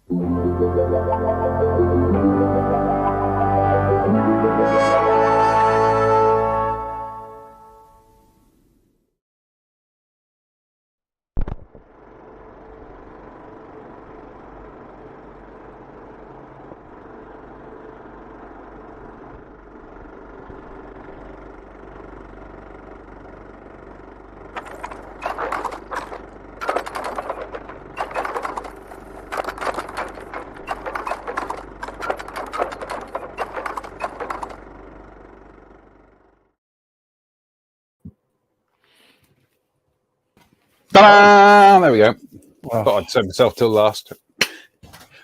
Ta-da! There we go. Thought I'd save myself till last.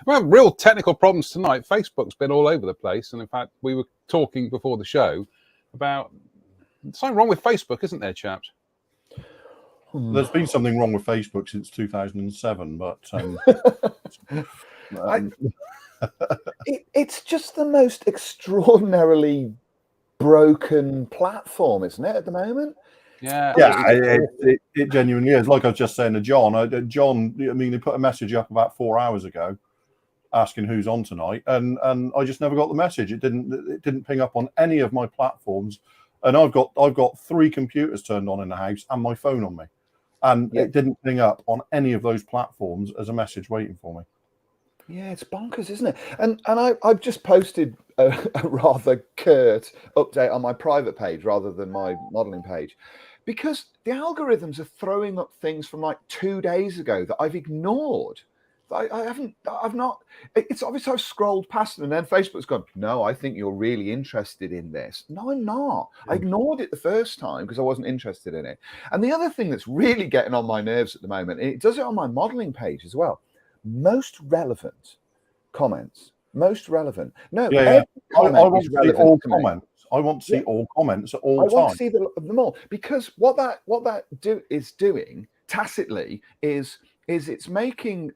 Well, real technical problems tonight. Facebook's been all over the place, and in fact, we were talking before the show about something wrong with Facebook, isn't there, chaps? There's been something wrong with Facebook since 2007, but it's just the most extraordinarily broken platform, isn't it, at the moment? Yeah, it genuinely is. Like I was just saying to John, John, I mean, he put a message up about 4 hours ago asking who's on tonight, and I just never got the message. It didn't ping up on any of my platforms, and I've got 3 computers turned on in the house and my phone on me, and it didn't ping up on any of those platforms as a message waiting for me. Yeah, it's bonkers, isn't it? And I've just posted a rather curt update on my private page rather than my modeling page, because the algorithms are throwing up things from like 2 days ago that I've ignored. I've not. It's obvious I've scrolled past them, and then Facebook's gone, no, I think you're really interested in this. No, I'm not. I ignored it the first time because I wasn't interested in it. And the other thing that's really getting on my nerves at the moment, and it does it on my modeling page as well, most relevant comments. Most relevant. No, I want to see all comments. I want to see all comments at all times. I want to see them all, because what that is doing tacitly is it's making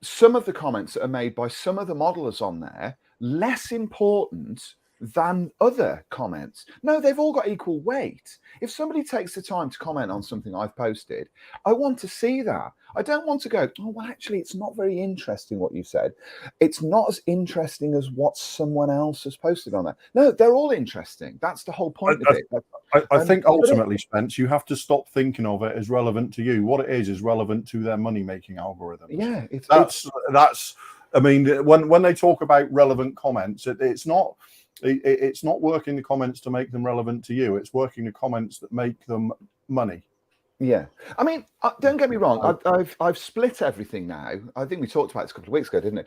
some of the comments that are made by some of the modelers on there less important than other comments. No, they've all got equal weight. If somebody takes the time to comment on something I've posted, I want to see that. I don't want to go, oh, well, actually, it's not very interesting what you said. It's not as interesting as what someone else has posted on that. No, they're all interesting. That's the whole point of it. I think ultimately, Spence, you have to stop thinking of it as relevant to you. What it is relevant to their money-making algorithms. Yeah, that's. I mean, when they talk about relevant comments, it's not working the comments to make them relevant to you. It's working the comments that make them money. Yeah, I mean, don't get me wrong. I've split everything now. I think we talked about this a couple of weeks ago, didn't it?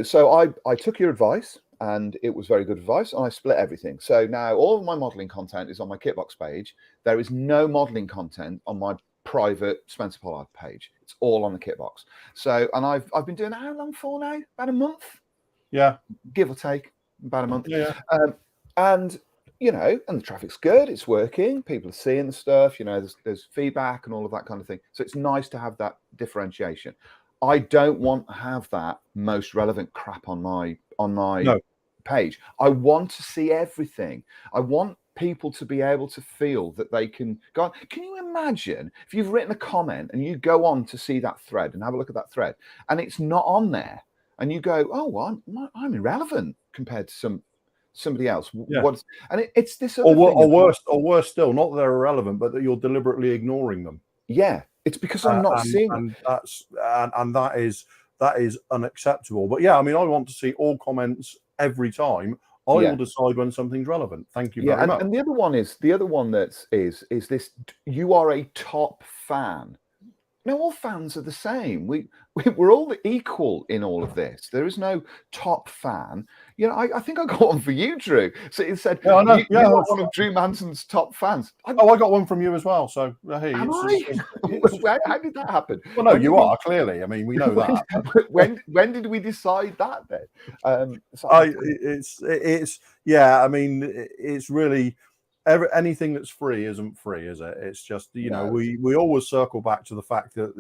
So I took your advice, and it was very good advice, and I split everything. So now all of my modelling content is on my kitbox page. There is no modelling content on my private Spencer Pollard page. It's all on the kitbox. So, and I've been doing that how long for now? About a month. Yeah, give or take, about a month. Yeah, and the traffic's good. It's working. People are seeing the stuff. There's feedback and all of that kind of thing. So it's nice to have that differentiation. I don't want to have that most relevant crap on my page. I want to see everything. I want people to be able to feel that they can go on. Can you imagine if you've written a comment and you go on to see that thread and have a look at that thread, and it's not on there, and you go, oh, well, I'm irrelevant compared to somebody else. Yeah. It's this other or worse still, not that they're irrelevant, but that you're deliberately ignoring them. Yeah, it's because I'm not seeing them. That is unacceptable. But yeah, I mean, I want to see all comments every time. I will decide when something's relevant. Thank you very much. And the other one is this: you are a top fan. No, all fans are the same. We're all equal in all of this. There is no top fan. I think I got one for you, Drew. So it said, you're one of Drew Manton's top fans. I got one from you as well. So hey, how did that happen? Well, no, you are clearly. I mean, we know that. When did we decide that then? I mean, it's really. Anything that's free isn't free, is it? It's just, we always circle back to the fact that,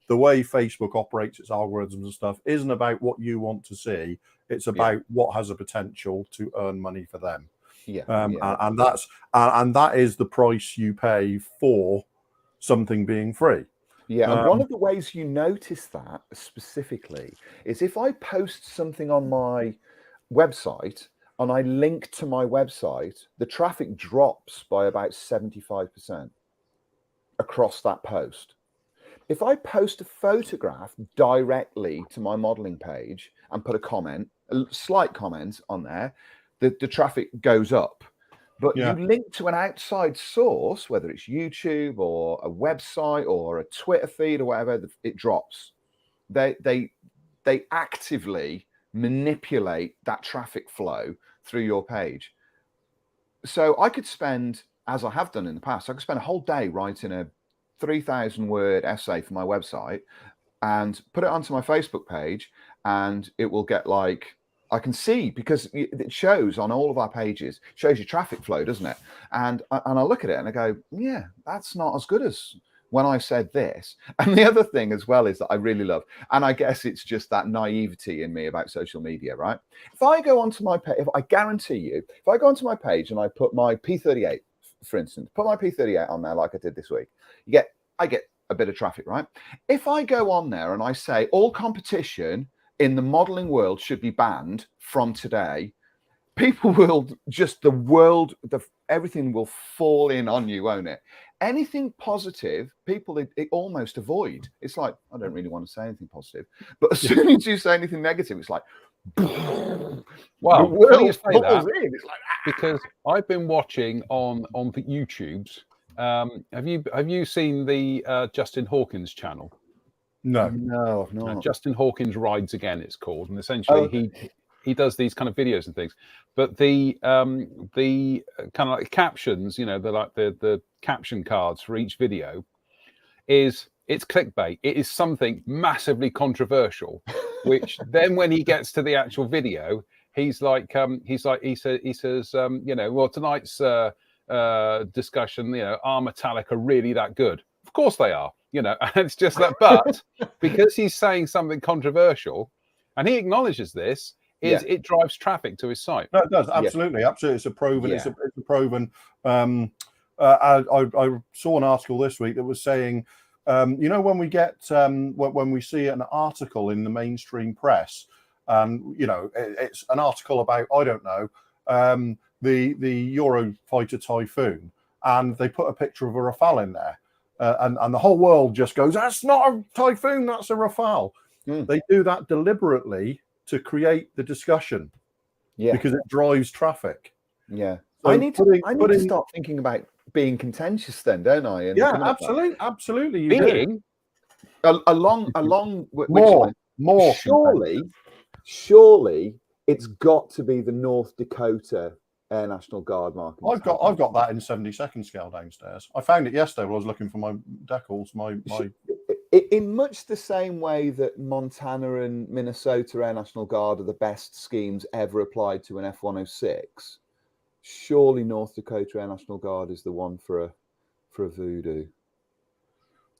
the way Facebook operates its algorithms and stuff isn't about what you want to see. It's about what has a potential to earn money for them. And that is the price you pay for something being free. Yeah, and one of the ways you notice that specifically is if I post something on my website and I link to my website, the traffic drops by about 75% across that post. If I post a photograph directly to my modeling page and put a comment, a slight comment on there, the traffic goes up. But you link to an outside source, whether it's YouTube or a website or a Twitter feed or whatever, it drops. They actively manipulate that traffic flow through your page. So I could spend, as I have done in the past, I could spend a whole day writing a 3,000 word essay for my website and put it onto my Facebook page, and it will get like, I can see, because it shows on all of our pages, shows your traffic flow, doesn't it? And I look at it and I go, yeah, that's not as good as when I said this. And the other thing as well is that I really love, and I guess it's just that naivety in me about social media, right? If I go onto my page, I guarantee you, if I go onto my page and I put my P38, for instance, put my P38 on there like I did this week, I get a bit of traffic, right? If I go on there and I say all competition in the modeling world should be banned from today, people will just, everything will fall in on you, won't it? Anything positive, people it almost avoid. It's like, I don't really want to say anything positive, but as soon as you say anything negative, it's like, well, funny you say that, it's like, because I've been watching on the YouTubes. Have you seen the Justin Hawkins channel? No, I've not. Justin Hawkins Rides Again, it's called, and essentially he does these kind of videos and things. But the kind of like captions, the caption cards for each video it's clickbait. It is something massively controversial, which then when he gets to the actual video, he says, well, tonight's discussion, are Metallica really that good? Of course they are, and it's just that. But because he's saying something controversial, and he acknowledges this, it drives traffic to his site. No, it does, absolutely. It's a proven. It's a proven. I saw an article this week that was saying, when we get when we see an article in the mainstream press, and it's an article about, I don't know, the Eurofighter Typhoon, and they put a picture of a Rafale in there. And the whole world just goes, that's not a Typhoon, that's a Rafale. They do that deliberately to create the discussion, because it drives traffic. So I I need to start thinking about being contentious then, don't I? And absolutely. You being do. along with more. Surely it's got to be the North Dakota Air National Guard mark. I've got that in 72nd scale downstairs. I found it yesterday when I was looking for my decals. In much the same way that Montana and Minnesota Air National Guard are the best schemes ever applied to an F-106, surely North Dakota Air National Guard is the one for a Voodoo.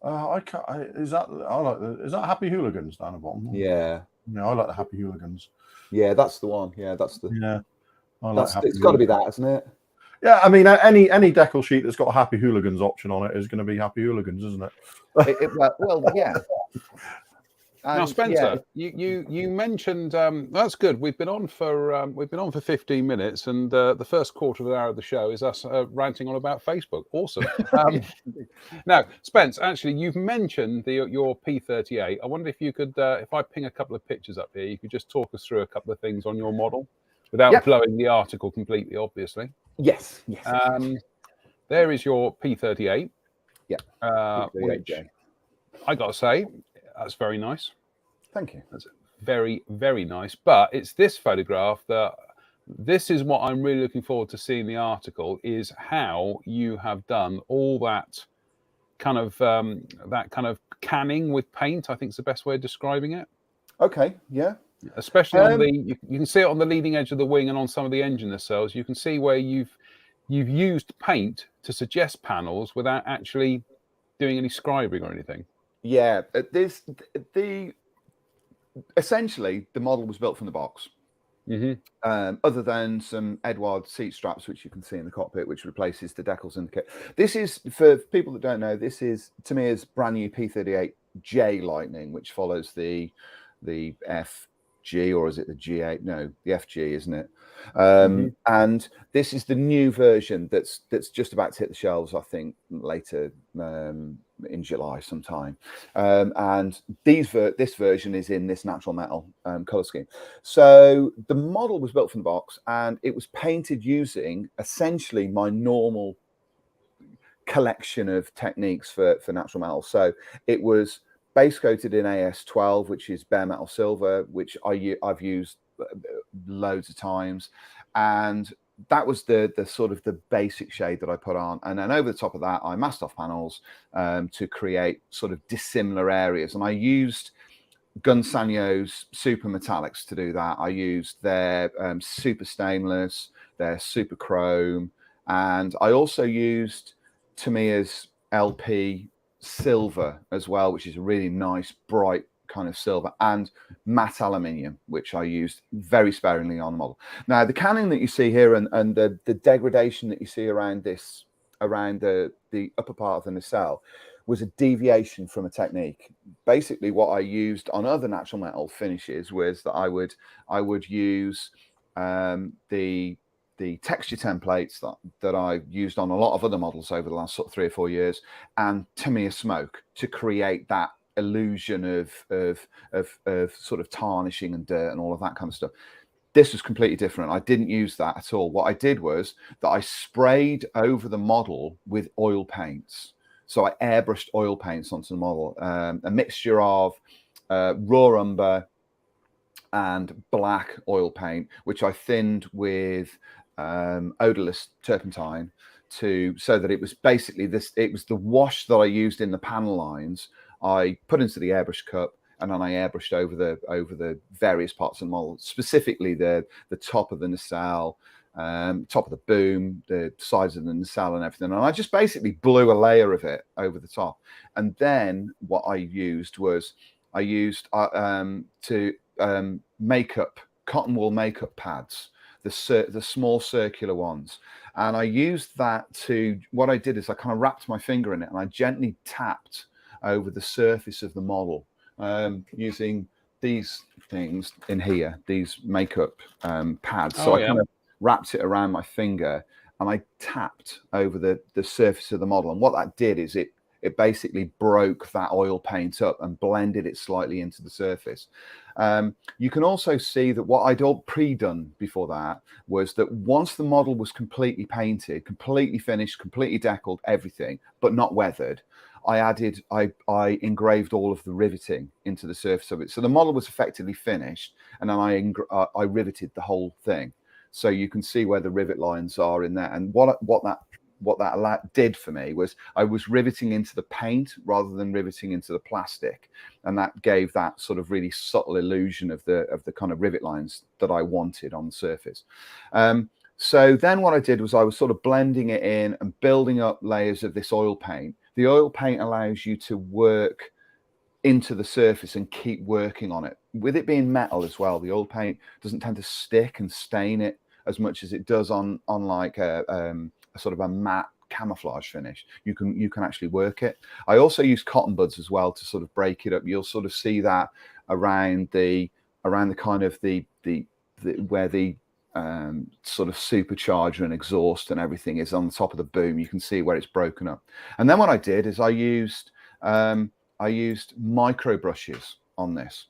Is that Happy Hooligans down the bottom? Yeah, I like the Happy Hooligans. Yeah, that's the one. Yeah, that's the. Yeah, it's got to be that, isn't it? Yeah, I mean, any decal sheet that's got a Happy Hooligans option on it is going to be Happy Hooligans, isn't it? Well, yeah. Now, Spencer, you mentioned that's good. We've been on for 15 minutes, and the first quarter of an hour of the show is us ranting on about Facebook. Awesome. Now, Spence, actually, you've mentioned your P38. I wonder if you could, if I ping a couple of pictures up here, you could just talk us through a couple of things on your model without blowing the article completely, obviously. Yes. There is your P38. Yeah. Which I got to say, that's very nice. Thank you. That's very, very nice. But it's this photograph this is what I'm really looking forward to seeing the article, is how you have done all that kind of canning with paint. I think is the best way of describing it. Okay. Yeah. Especially on you can see it on the leading edge of the wing and on some of the engine nacelles. You can see where you've used paint to suggest panels without actually doing any scribing or anything. Yeah, essentially the model was built from the box. Other than some Edward seat straps, which you can see in the cockpit, which replaces the decals in the kit. This is, for people that don't know, this is to me is brand new P38J Lightning, which follows the FG, or is it the G8? No, the FG, isn't it? And this is the new version that's just about to hit the shelves, I think, later in July sometime. And this version is in this natural metal color scheme. So the model was built from the box, and it was painted using essentially my normal collection of techniques for natural metal. So it was base coated in AS12, which is bare metal silver, which I've used loads of times, and that was the sort of the basic shade that I put on. And then over the top of that, I masked off panels to create sort of dissimilar areas. And I used Gunsanyo's super metallics to do that. I used their super stainless, their super chrome, and I also used Tamiya's LP silver as well, which is a really nice bright kind of silver, and matte aluminium, which I used very sparingly on the model. Now the canning that you see here and the degradation that you see around this, around the upper part of the nacelle, was a deviation from a technique. Basically what I used on other natural metal finishes was that I would use the texture templates that I've used on a lot of other models over the last sort of 3 or 4 years, and Tamiya smoke to create that illusion of sort of tarnishing and dirt and all of that kind of stuff. This was completely different. I didn't use that at all. What I did was that I sprayed over the model with oil paints. So I airbrushed oil paints onto the model, a mixture of raw umber and black oil paint, which I thinned with odorless turpentine so that it was basically this. It was the wash that I used in the panel lines. I put into the airbrush cup, and then I airbrushed over the various parts of the model, specifically the top of the nacelle, top of the boom, the sides of the nacelle, and everything. And I just basically blew a layer of it over the top. And then what I used was to make up cotton wool makeup pads, the small circular ones. And I used that to, what I did is I kind of wrapped my finger in it and I gently tapped over the surface of the model using these things in here, these makeup pads. So I kind of wrapped it around my finger and I tapped over the surface of the model. And what that did is it basically broke that oil paint up and blended it slightly into the surface. You can also see that what I'd all pre-done before that was that once the model was completely painted, completely finished, completely decaled, everything, but not weathered, I engraved all of the riveting into the surface of it. So the model was effectively finished, and then I riveted the whole thing. So you can see where the rivet lines are in there. And what that did for me was I was riveting into the paint rather than riveting into the plastic, and that gave that sort of really subtle illusion of the kind of rivet lines that I wanted on the surface. So then what I did was I was sort of blending it in and building up layers of this oil paint. The oil paint allows you to work into the surface and keep working on it. With it being metal as well, the oil paint doesn't tend to stick and stain it as much as it does on like a sort of a matte camouflage finish. You can actually work it. I also use cotton buds as well to sort of break it up. You'll sort of see that around the kind of the where the sort of supercharger and exhaust and everything is on the top of the boom. You can see where it's broken up. And then what I did is I used micro brushes on this.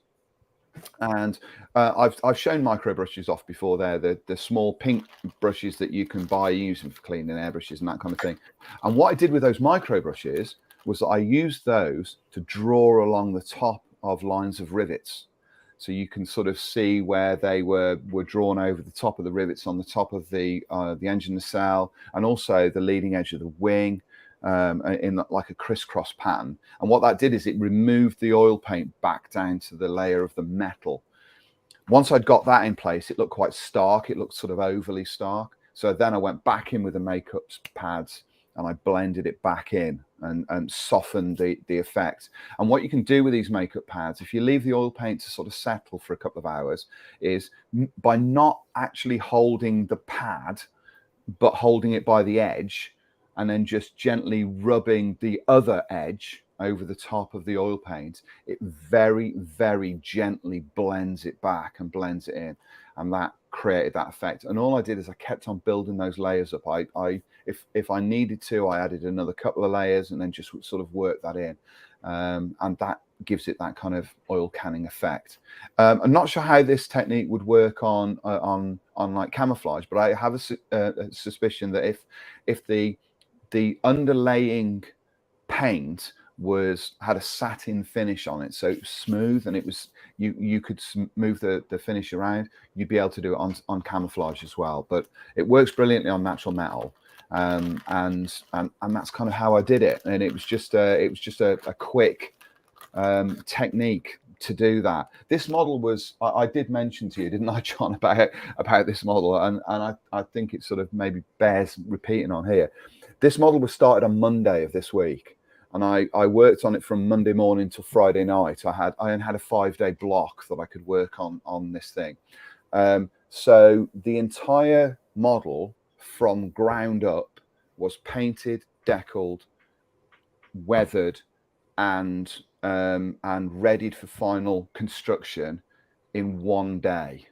And I've shown micro brushes off before there, the small pink brushes that you can buy using for cleaning airbrushes and that kind of thing. And what I did with those micro brushes was that I used those to draw along the top of lines of rivets. So you can sort of see where they were drawn over the top of the rivets on the top of the engine nacelle, and also the leading edge of the wing, in like a crisscross pattern. And what that did is it removed the oil paint back down to the layer of the metal. Once I'd got that in place, it looked quite stark. It looked sort of overly stark. So then I went back in with the makeup pads and I blended it back in and soften the effect. And what you can do with these makeup pads, if you leave the oil paint to sort of settle for a couple of hours, is by not actually holding the pad, but holding it by the edge, and then just gently rubbing the other edge over the top of the oil paint, it very, very gently blends it back and blends it in. And that created that effect. And all I did is I kept on building those layers up. If I needed to, I added another couple of layers and then just sort of worked that in. And that gives it that kind of oil canning effect. I'm not sure how this technique would work on like camouflage, but I have a suspicion that if the underlaying paint had a satin finish on it, so it was smooth, and it was you could move the finish around, you'd be able to do it on camouflage as well. But it works brilliantly on natural metal, and that's kind of how I did it. And it was just a quick technique to do that. This model was, I did mention to you, didn't I, John, about this model, and I think it sort of maybe bears repeating on here. This model was started on Monday of this week, and I worked on it from Monday morning till Friday night. I had a 5-day block that I could work on this thing. So the entire model from ground up was painted, decaled, weathered, and readied for final construction in one day.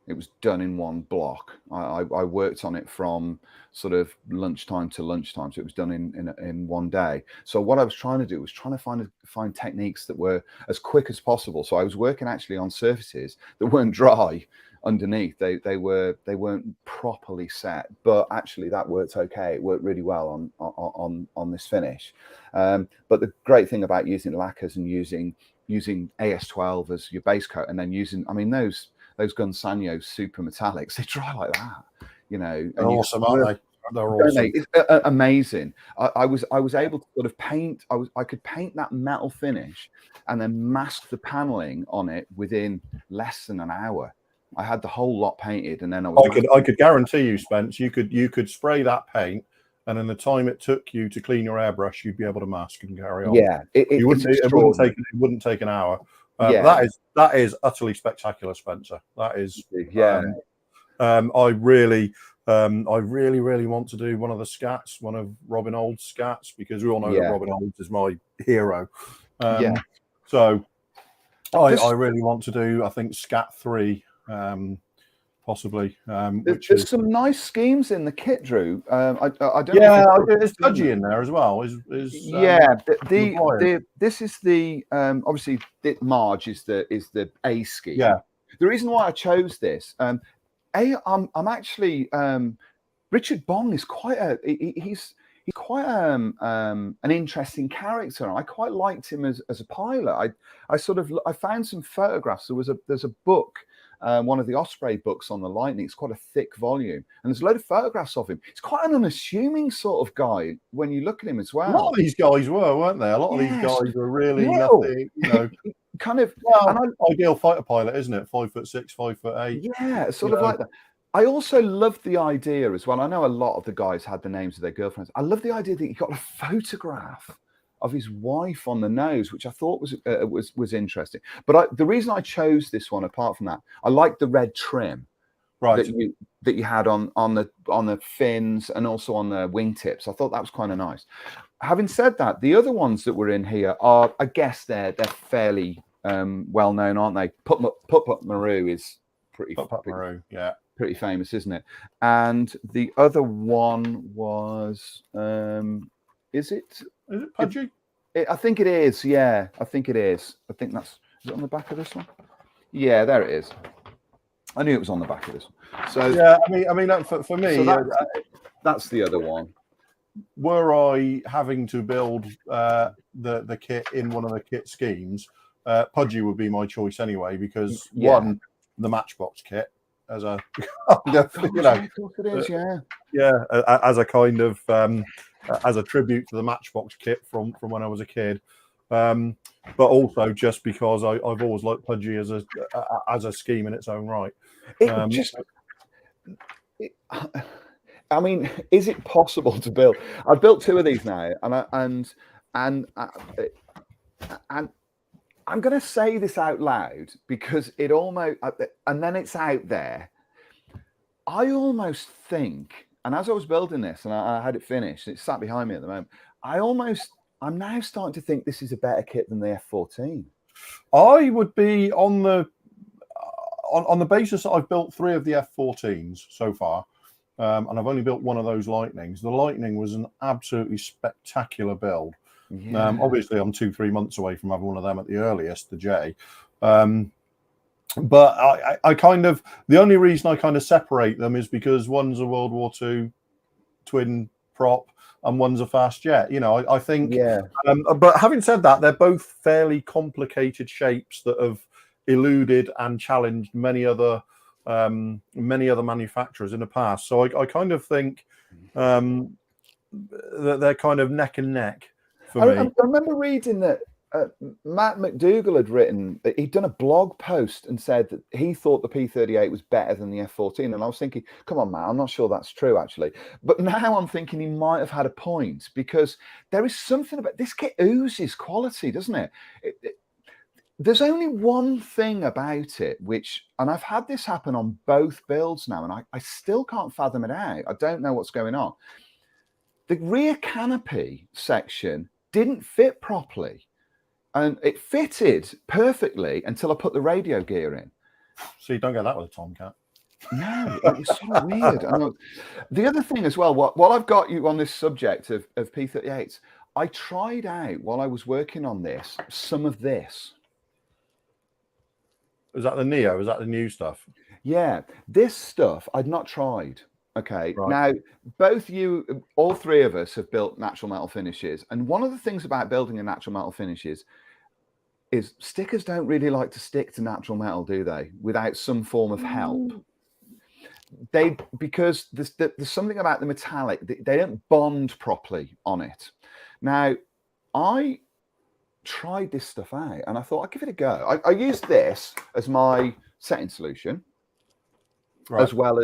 It was done in one block. I worked on it from sort of lunchtime to lunchtime, so it was done in one day. So what I was trying to do was trying to find techniques that were as quick as possible. So I was working actually on surfaces that weren't dry underneath. They weren't properly set, but actually that worked okay. It worked really well on this finish. But the great thing about using lacquers and using AS12 as your base coat, and then using, I mean, those Gunsanyo super metallics, they dry like that, you know. They're awesome, aren't they? They're awesome. It's amazing. I was able to sort of paint. I could paint that metal finish and then mask the paneling on it within less than an hour. I had the whole lot painted, and then I could guarantee you, Spence, you could spray that paint, and in the time it took you to clean your airbrush, you'd be able to mask and carry on. Yeah, it wouldn't take an hour. Yeah. That is utterly spectacular, Spencer. That is, yeah. I really want to do one of the scats, one of Robin Old's scats, because we all know that Robin Old is my hero. So I really want to do, I think, Scat 3, possibly. There's some nice schemes in the kit, Drew. I don't. Yeah, there's Pudgy in there as well. This is the obviously Marge is the A scheme. Yeah. The reason why I chose this, I'm actually Richard Bong is quite he's quite an interesting character. I quite liked him as a pilot. I found some photographs. There's a book. One of the Osprey books on the Lightning. It's quite a thick volume, and there's a load of photographs of him. He's quite an unassuming sort of guy when you look at him as well. A lot of these guys were, weren't they? A lot of these guys were really nothing, you know. Kind of ideal fighter pilot, isn't it? 5'6", 5'8". Yeah, sort of like that. I also love the idea as well. I know a lot of the guys had the names of their girlfriends. I love the idea that he got a photograph of his wife on the nose, which I thought was interesting. But the reason I chose this one, apart from that, I like the red trim that you had on the fins and also on the wingtips. I thought that was kind of nice. Having said that, the other ones that were in here are, I guess they're fairly well known, aren't they? Pup Maru is pretty famous, isn't it? And the other one was is it Pudgy? I think it is. Yeah, I think it is. I think is it on the back of this one? Yeah, there it is. I knew it was on the back of this one. So yeah, I mean, for me, so that's the other one. Were I having to build the kit in one of the kit schemes, Pudgy would be my choice anyway, because one, the Matchbox kit, as a as a kind of as a tribute to the Matchbox kit from when I was a kid, but also just because I've always liked Pudgy as a scheme in its own right. I mean, is it possible to build? I've built 2 of these now, and I'm going to say this out loud because it almost, and then it's out there. I almost think, and as I was building this, and I had it finished, it's sat behind me at the moment. I'm now starting to think this is a better kit than the F14. I would be on the basis that I've built 3 of the F14s so far, and I've only built 1 of those Lightnings. The Lightning was an absolutely spectacular build. Yeah. Obviously, I'm 2-3 months away from having one of them at the earliest, the J. But I kind of, the only reason I kind of separate them is because one's a World War II twin prop and one's a fast jet. You know, I think. Yeah. But having said that, they're both fairly complicated shapes that have eluded and challenged many other manufacturers in the past. So I kind of think that they're kind of neck and neck for me. I remember reading that Matt McDougall had written, he'd done a blog post and said that he thought the P38 was better than the F14. And I was thinking, come on, Matt, I'm not sure that's true, actually. But now I'm thinking he might have had a point, because there is something about this kit oozes quality, doesn't it? There's only one thing about it, and I've had this happen on both builds now, and I still can't fathom it out. I don't know what's going on. The rear canopy section didn't fit properly. And it fitted perfectly until I put the radio gear in. So you don't get that with a Tomcat. No, it was sort of weird. The other thing as well, while I've got you on this subject of P38s, I tried out, while I was working on this, some of this. Was that the Neo? Was that the new stuff? Yeah, this stuff I'd not tried. Okay, right. Now, all 3 of us have built natural metal finishes. And one of the things about building a natural metal finishes is stickers don't really like to stick to natural metal, do they? Without some form of help. Because there's something about the metallic, they don't bond properly on it. Now, I tried this stuff out and I thought I'd give it a go. I used this as my setting solution, right, as well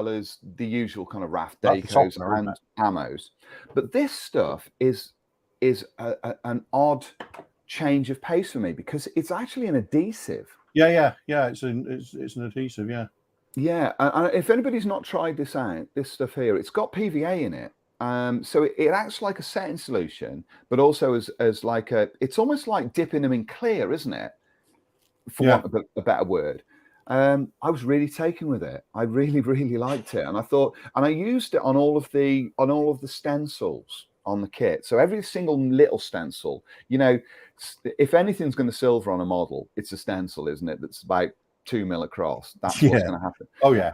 as the usual kind of raft decals and ammos. But this stuff is an odd change of pace for me, because it's actually an adhesive. Yeah. It's an adhesive. Yeah. Yeah, and if anybody's not tried this out, this stuff here, it's got PVA in it. So it acts like a setting solution, but also as like it's almost like dipping them in clear, isn't it? For want of a better word. I was really taken with it. I really, really liked it, and I thought, and I used it on all of the stencils on the kit. So every single little stencil, you know, if anything's going to silver on a model, it's a stencil, isn't it? That's about 2 mil across. That's what's going to happen. Oh yeah.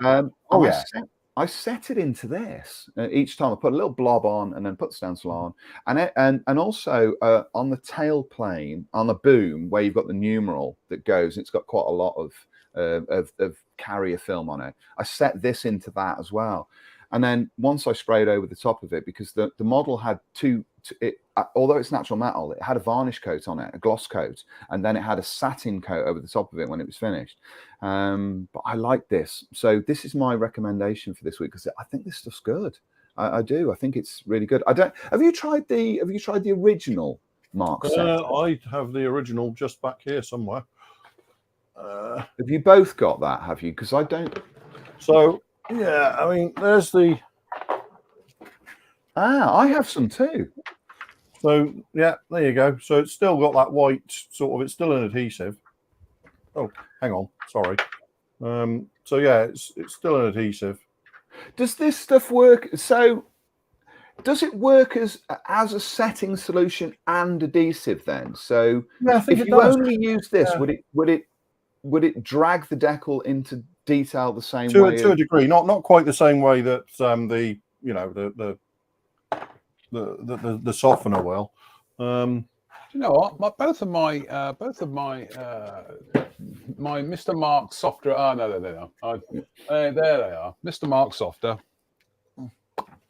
I set it into this each time. I put a little blob on and then put the stencil on, and also on the tail plane on the boom where you've got the numeral that goes. It's got quite a lot of carrier film on it. I set this into that as well, and then once I sprayed over the top of it, because the model had although it's natural metal, it had a varnish coat on it, a gloss coat, and then it had a satin coat over the top of it when it was finished. But I like this, so this is my recommendation for this week, because I think this stuff's good. I do. I think it's really good. Have you tried the original Mark set? I have the original just back here somewhere. Have you both got that? Have you? Because I don't. So yeah, I mean, there's the. I have some too. So yeah, there you go. So it's still got that white sort of. It's still an adhesive. Oh, hang on, sorry. So yeah, it's still an adhesive. Does this stuff work? So does it work as a setting solution and adhesive then? So yeah, I think if you only use this, would it drag the decal into detail the same way? To a degree, not quite the same way that the softener will. You know what? Both of my my Mr. Mark softer. Oh no, there they are. There they are. Mr. Mark softer.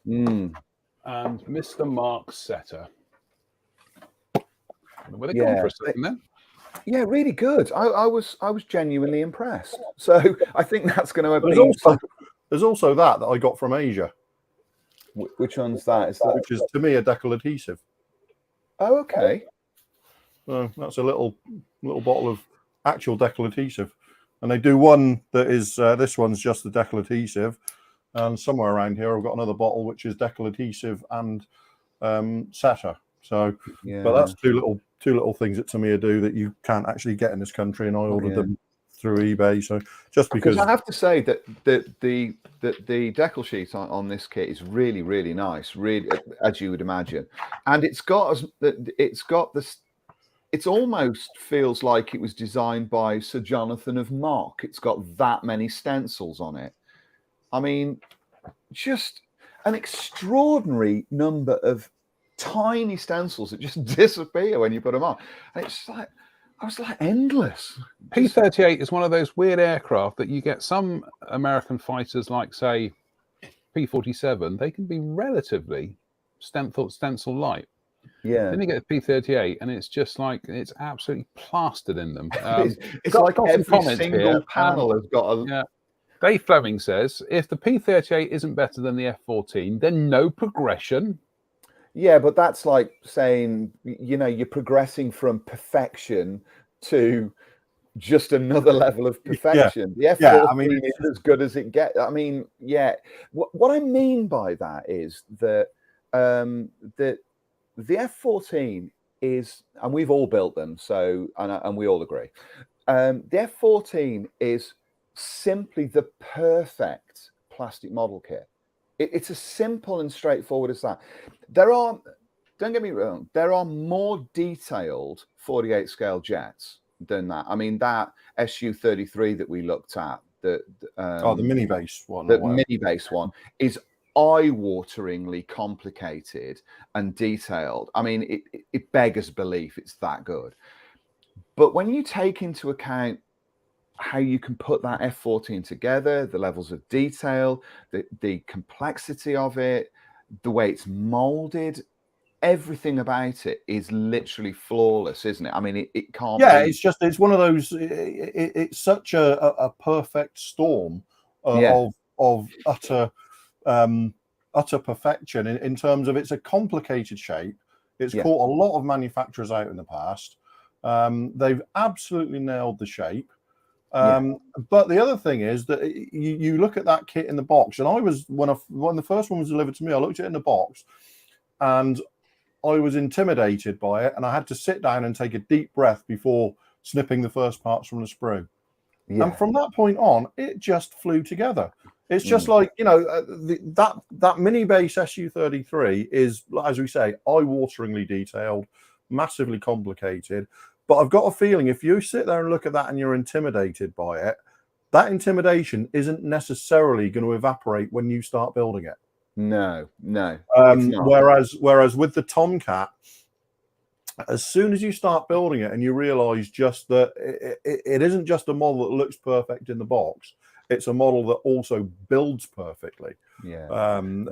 And Mr. Mark setter. Were they gone for a second then? Yeah, really good. I was genuinely impressed. So I think that's going to open. There's also that I got from Asia. Which one's that? Which is, to me, a Decal adhesive. Oh, okay. That's a little bottle of actual Decal adhesive. And they do one that is, this one's just the Decal adhesive. And somewhere around here, I've got another bottle, which is Decal adhesive and Seta. So, Yeah. but that's two little things that Tamiya do that you can't actually get in this country. And I ordered them through eBay. So just because I have to say that the decal sheet on this kit is really, really nice, really, as you would imagine, and it's got this. It almost feels like it was designed by Sir Jonathan of Mark. It's got that many stencils on it. I mean, just an extraordinary number of tiny stencils that just disappear when you put them on. And it's like, I was like, endless. P-38 is one of those weird aircraft that you get some American fighters, like, say, P-47, they can be relatively stencil light. Yeah. Then you get the P-38, and it's just like, it's absolutely plastered in them. It's like every single panel has got a... Yeah. Dave Fleming says, if the P-38 isn't better than the F-14, then no progression. Yeah, but that's like saying, you're progressing from perfection to just another level of perfection. The F-14 is as good as it gets. I mean, what I mean by that is that the F-14 is, and we've all built them, so and we all agree, the F-14 is simply the perfect plastic model kit. It's as simple and straightforward as that. Don't get me wrong, there are more detailed 48 scale jets than that. I mean, that Su-33 that we looked at, the mini base one. The mini base one is eye-wateringly complicated and detailed. I mean, it beggars belief it's that good. But when you take into account how you can put that F-14 together, the levels of detail, the complexity of it, the way it's molded, everything about it is literally flawless, isn't it? I mean, it can't. Yeah, it's one of those. It's such a perfect storm of utter perfection in terms of it's a complicated shape. It's caught a lot of manufacturers out in the past. They've absolutely nailed the shape. But the other thing is that you look at that kit in the box, and I was when the first one was delivered to me, I looked at it in the box, and I was intimidated by it, and I had to sit down and take a deep breath before snipping the first parts from the sprue. And from that point on, it just flew together. It's just like, that mini base Su-33 is, as we say, eye-wateringly detailed, massively complicated. But I've got a feeling if you sit there and look at that and you're intimidated by it, that intimidation isn't necessarily going to evaporate when you start building it. No. Whereas with the Tomcat, as soon as you start building it and you realize just that it isn't just a model that looks perfect in the box, it's a model that also builds perfectly. I mean,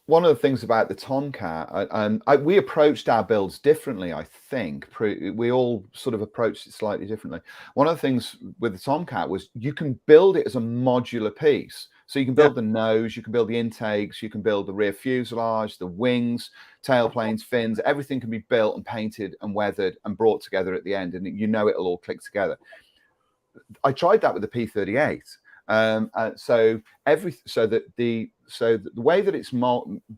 one of the things about the Tomcat, and we approached our builds differently. I think we all sort of approached it slightly differently. One of the things with the Tomcat was you can build it as a modular piece. So you can build the nose, you can build the intakes, you can build the rear fuselage, the wings, tailplanes, fins. Everything can be built and painted and weathered and brought together at the end, and it'll all click together. I tried that with the P-38. So the way that it's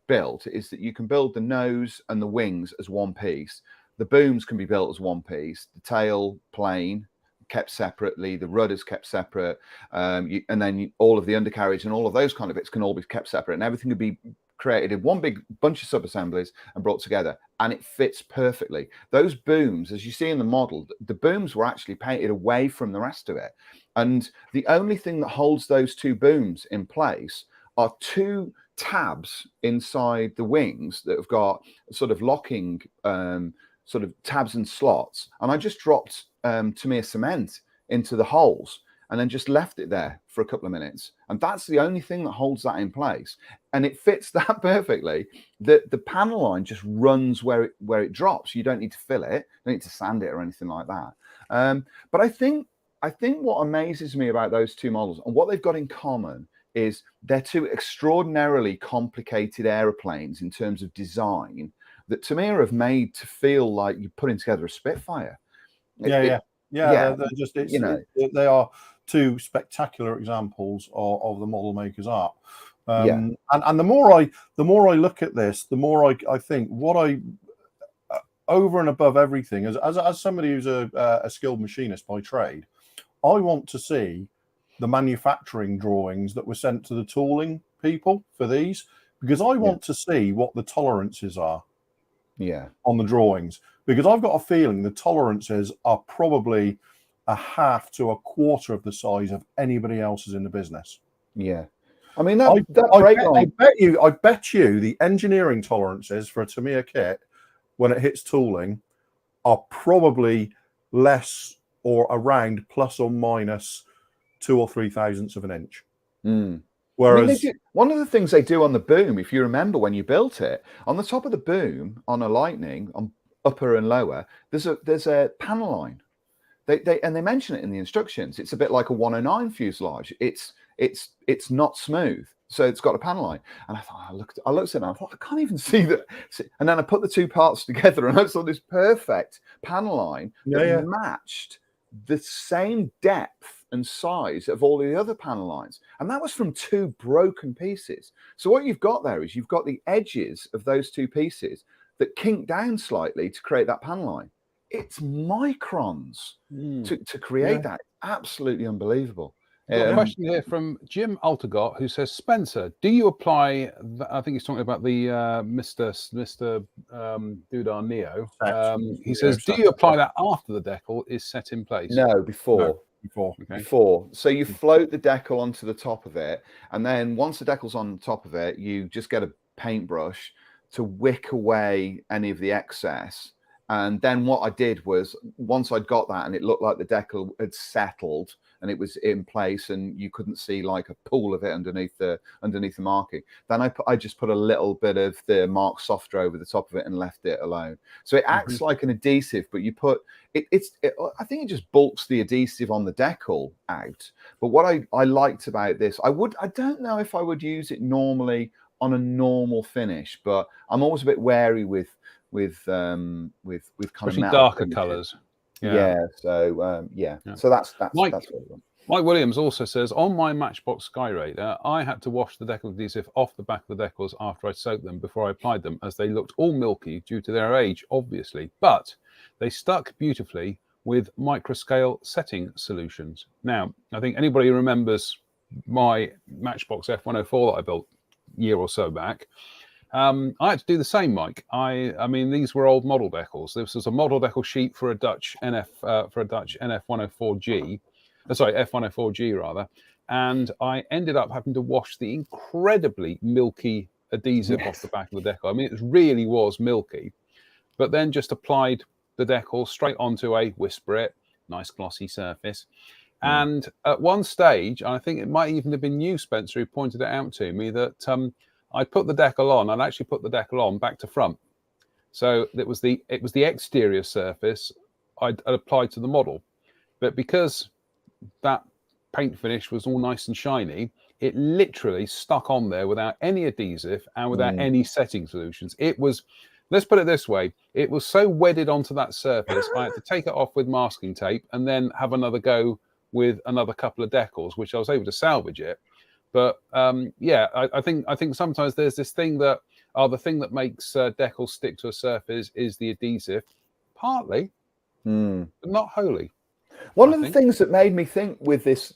built is that you can build the nose and the wings as one piece. The booms can be built as one piece. The tail plane kept separately. The rudders kept separate, and then all of the undercarriage and all of those kind of bits can all be kept separate, and everything could be created in one big bunch of sub-assemblies and brought together, and it fits perfectly. Those booms, as you see in the model, the booms were actually painted away from the rest of it, and the only thing that holds those two booms in place are two tabs inside the wings that have got sort of locking sort of tabs and slots, and I just dropped Tamiya cement into the holes and then just left it there for a couple of minutes, and that's the only thing that holds that in place, and it fits that perfectly. The panel line just runs where it drops. You don't need to fill it, you don't need to sand it or anything like that. But I think what amazes me about those two models and what they've got in common is they're two extraordinarily complicated aeroplanes in terms of design that Tamiya have made to feel like you're putting together a Spitfire. They're just they are two spectacular examples of the model maker's art. And the more I look at this, the more I think what I over and above everything, as somebody who's a skilled machinist by trade, I want to see the manufacturing drawings that were sent to the tooling people for these, because I want to see what the tolerances are on the drawings, because I've got a feeling the tolerances are probably a half to a quarter of the size of anybody else's in the business. I mean, I bet you the engineering tolerances for a Tamiya kit when it hits tooling are probably less or around plus or minus 2 or 3 thousandths of an inch. Whereas one of the things they do on the boom, if you remember when you built it, on the top of the boom on a Lightning, on upper and lower, there's a panel line. They mention it in the instructions. It's a bit like a 109 fuselage. It's not smooth, so it's got a panel line. And I thought, I looked at it and I thought, I can't even see that. And then I put the two parts together and I saw this perfect panel line that matched the same depth and size of all the other panel lines. And that was from two broken pieces. So what you've got there is you've got the edges of those two pieces that kink down slightly to create that panel line. It's microns to create that. Absolutely unbelievable. A question here from Jim Altagot, who says, Spencer, do you apply, I think he's talking about the Mr. Dudar Neo. He says, do you apply that after the decal is set in place? No, before. Okay. Before. So you float the decal onto the top of it, and then once the decal's on top of it, you just get a paintbrush to wick away any of the excess. And then what I did was, once I'd got that and it looked like the decal had settled and it was in place and you couldn't see like a pool of it underneath the marking, then I just put a little bit of the Mark Softer over the top of it and left it alone. So it acts like an adhesive, but you put I think it just bulks the adhesive on the decal out. But what I liked about this, I don't know if I would use it normally on a normal finish, but I'm always a bit wary with kind especially of darker colours. So that's what it was. Mike Williams also says, on my Matchbox Sky Raider, I had to wash the decal adhesive off the back of the decals after I soaked them before I applied them, as they looked all milky due to their age, obviously, but they stuck beautifully with microscale setting solutions. Now, I think anybody who remembers my Matchbox F104 that I built a year or so back, I had to do the same, Mike. I mean, these were old model decals. This was a model decal sheet for a Dutch NF104G, F104G rather, and I ended up having to wash the incredibly milky adhesive off the back of the decal. I mean, it really was milky, but then just applied the decal straight onto a Whisper It, nice glossy surface. And at one stage, I think it might even have been you, Spencer, who pointed it out to me, that I put the decal on. I'd actually put the decal on back to front, so it was the exterior surface I'd applied to the model, but because that paint finish was all nice and shiny, it literally stuck on there without any adhesive and without any setting solutions. It was, let's put it this way, it was so wedded onto that surface, I had to take it off with masking tape and then have another go with another couple of decals, which I was able to salvage it. But I think sometimes there's this thing that the thing that makes decals stick to a surface is the adhesive, partly, but not wholly. One of the things that made me think with this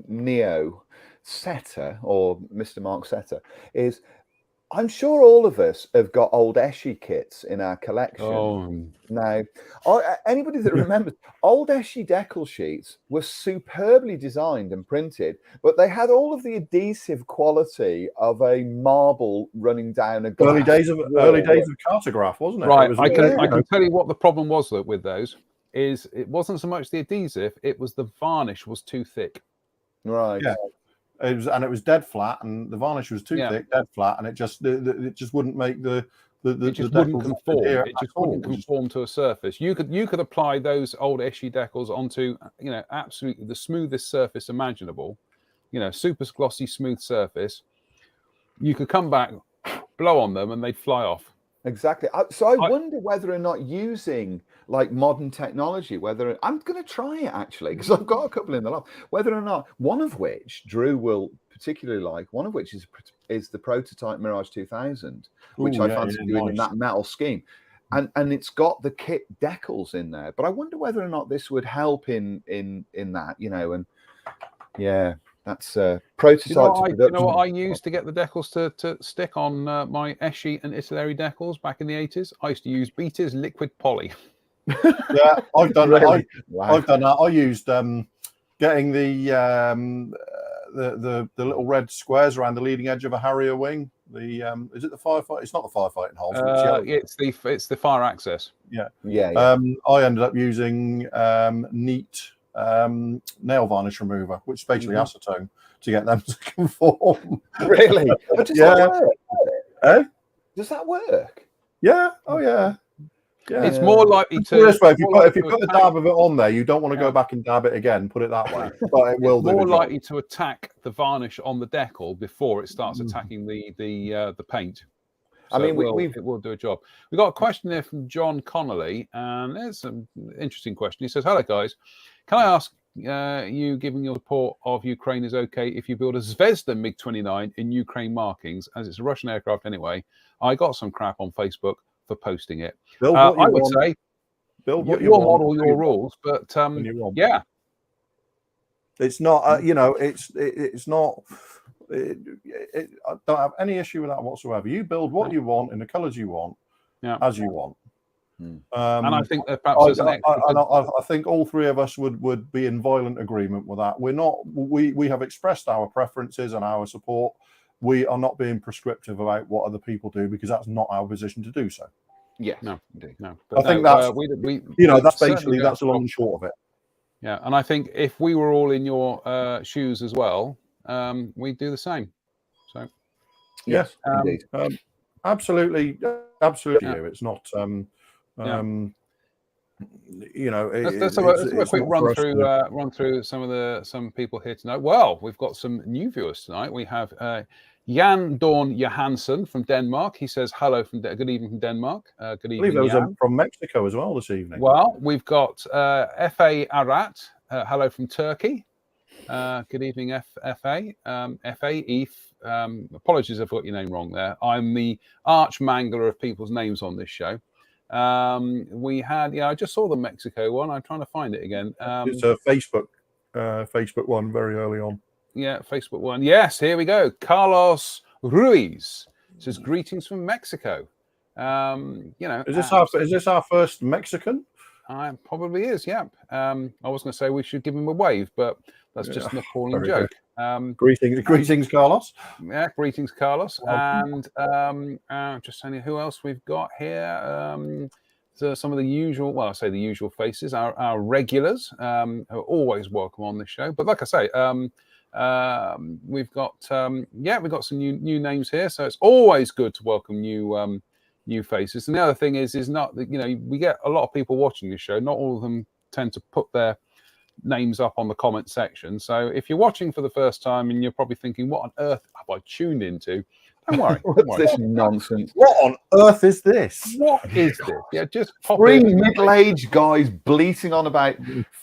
Neo setter or Mr. Mark setter is, I'm sure all of us have got old Eschi kits in our collection. Now, anybody that remembers, old Eschi decal sheets were superbly designed and printed, but they had all of the adhesive quality of a marble running down a glass. Early days of cartograph, wasn't it? Right. It was, I can tell you what the problem was with those. Is it wasn't so much the adhesive; it was the varnish was too thick. Right. Yeah. It was dead flat, and the varnish was too thick, dead flat, and it just wouldn't make the just wouldn't conform. It just wouldn't conform to a surface. You could apply those old Eschi decals onto absolutely the smoothest surface imaginable, super glossy, smooth surface, you could come back, blow on them, and they'd fly off. Exactly. So I wonder whether or not using like modern technology, whether I'm going to try it actually, because I've got a couple in the loft, whether or not one of which Drewe will particularly like, one of which is the prototype Mirage 2000, which I fancy doing in that metal scheme. And it's got the kit decals in there. But I wonder whether or not this would help in that, and yeah. That's prototype to production. You know what I used to get the decals to stick on my Eschi and Italeri decals back in the 80s? I used to use Beater's liquid poly. Yeah, I've done that. Wow. I've done that. I used getting the little red squares around the leading edge of a Harrier wing. Is it the firefight? It's not the firefighting holes. It's the fire access. Yeah. I ended up using neat nail varnish remover, which is basically acetone, to get them to conform. Really? Does that work? Yeah. Oh yeah. Yeah. It's more likely to. This way, if you put a dab of it on there, you don't want to go back and dab it again. Put it that way, but it will. More likely to attack the varnish on the decal before it starts attacking the paint. So it will do a job. We got a question here from John Connolly, and it's an interesting question. He says, "Hello guys, can I ask you, given your support of Ukraine is okay if you build a Zvezda MiG-29 in Ukraine markings, as it's a Russian aircraft anyway? I got some crap on Facebook for posting it. I would say build what your model, your rules, but yeah, it's not. It's not. I don't have any issue with that whatsoever. You build what you want in the colours you want, as you want. And I think that perhaps I think all three of us would be in violent agreement with that. We're not. We have expressed our preferences and our support. We are not being prescriptive about what other people do, because that's not our position to do so. Yeah, no. I think that's that's basically that's the long and short of it. Yeah, and I think if we were all in your shoes as well, we'd do the same. So yes, indeed, absolutely. Yeah. It's not. Let's have a quick run through some people here tonight. Well, we've got some new viewers tonight. We have Jan Dorn Johansson from Denmark. He says hello good evening from Denmark. Good evening. I believe there was from Mexico as well this evening. Well, we've got F.A. Arat. Hello from Turkey. Good evening, F.A. F.A. Apologies if I got your name wrong there. I'm the arch mangler of people's names on this show. We had, I just saw the Mexico one. I'm trying to find it again. It's a Facebook one very early on. Yeah, Facebook one. Yes, here we go. Carlos Ruiz says greetings from Mexico. Is this our first Mexican? Probably is. Yeah. I was going to say we should give him a wave, but that's just an appalling joke. Greetings, Carlos. Yeah, greetings, Carlos. And just saying, who else we've got here? So some of the usual, well, I say the usual faces, our regulars who are always welcome on this show. But like I say, we've got some new names here. So it's always good to welcome new faces. And the other thing is not that, we get a lot of people watching this show. Not all of them tend to put their names up on the comment section. So if you're watching for the first time and you're probably thinking, what on earth have I tuned into? Don't worry. What's this nonsense? What on earth is this? What is this? Yeah, just pop three middle-aged guys bleating on about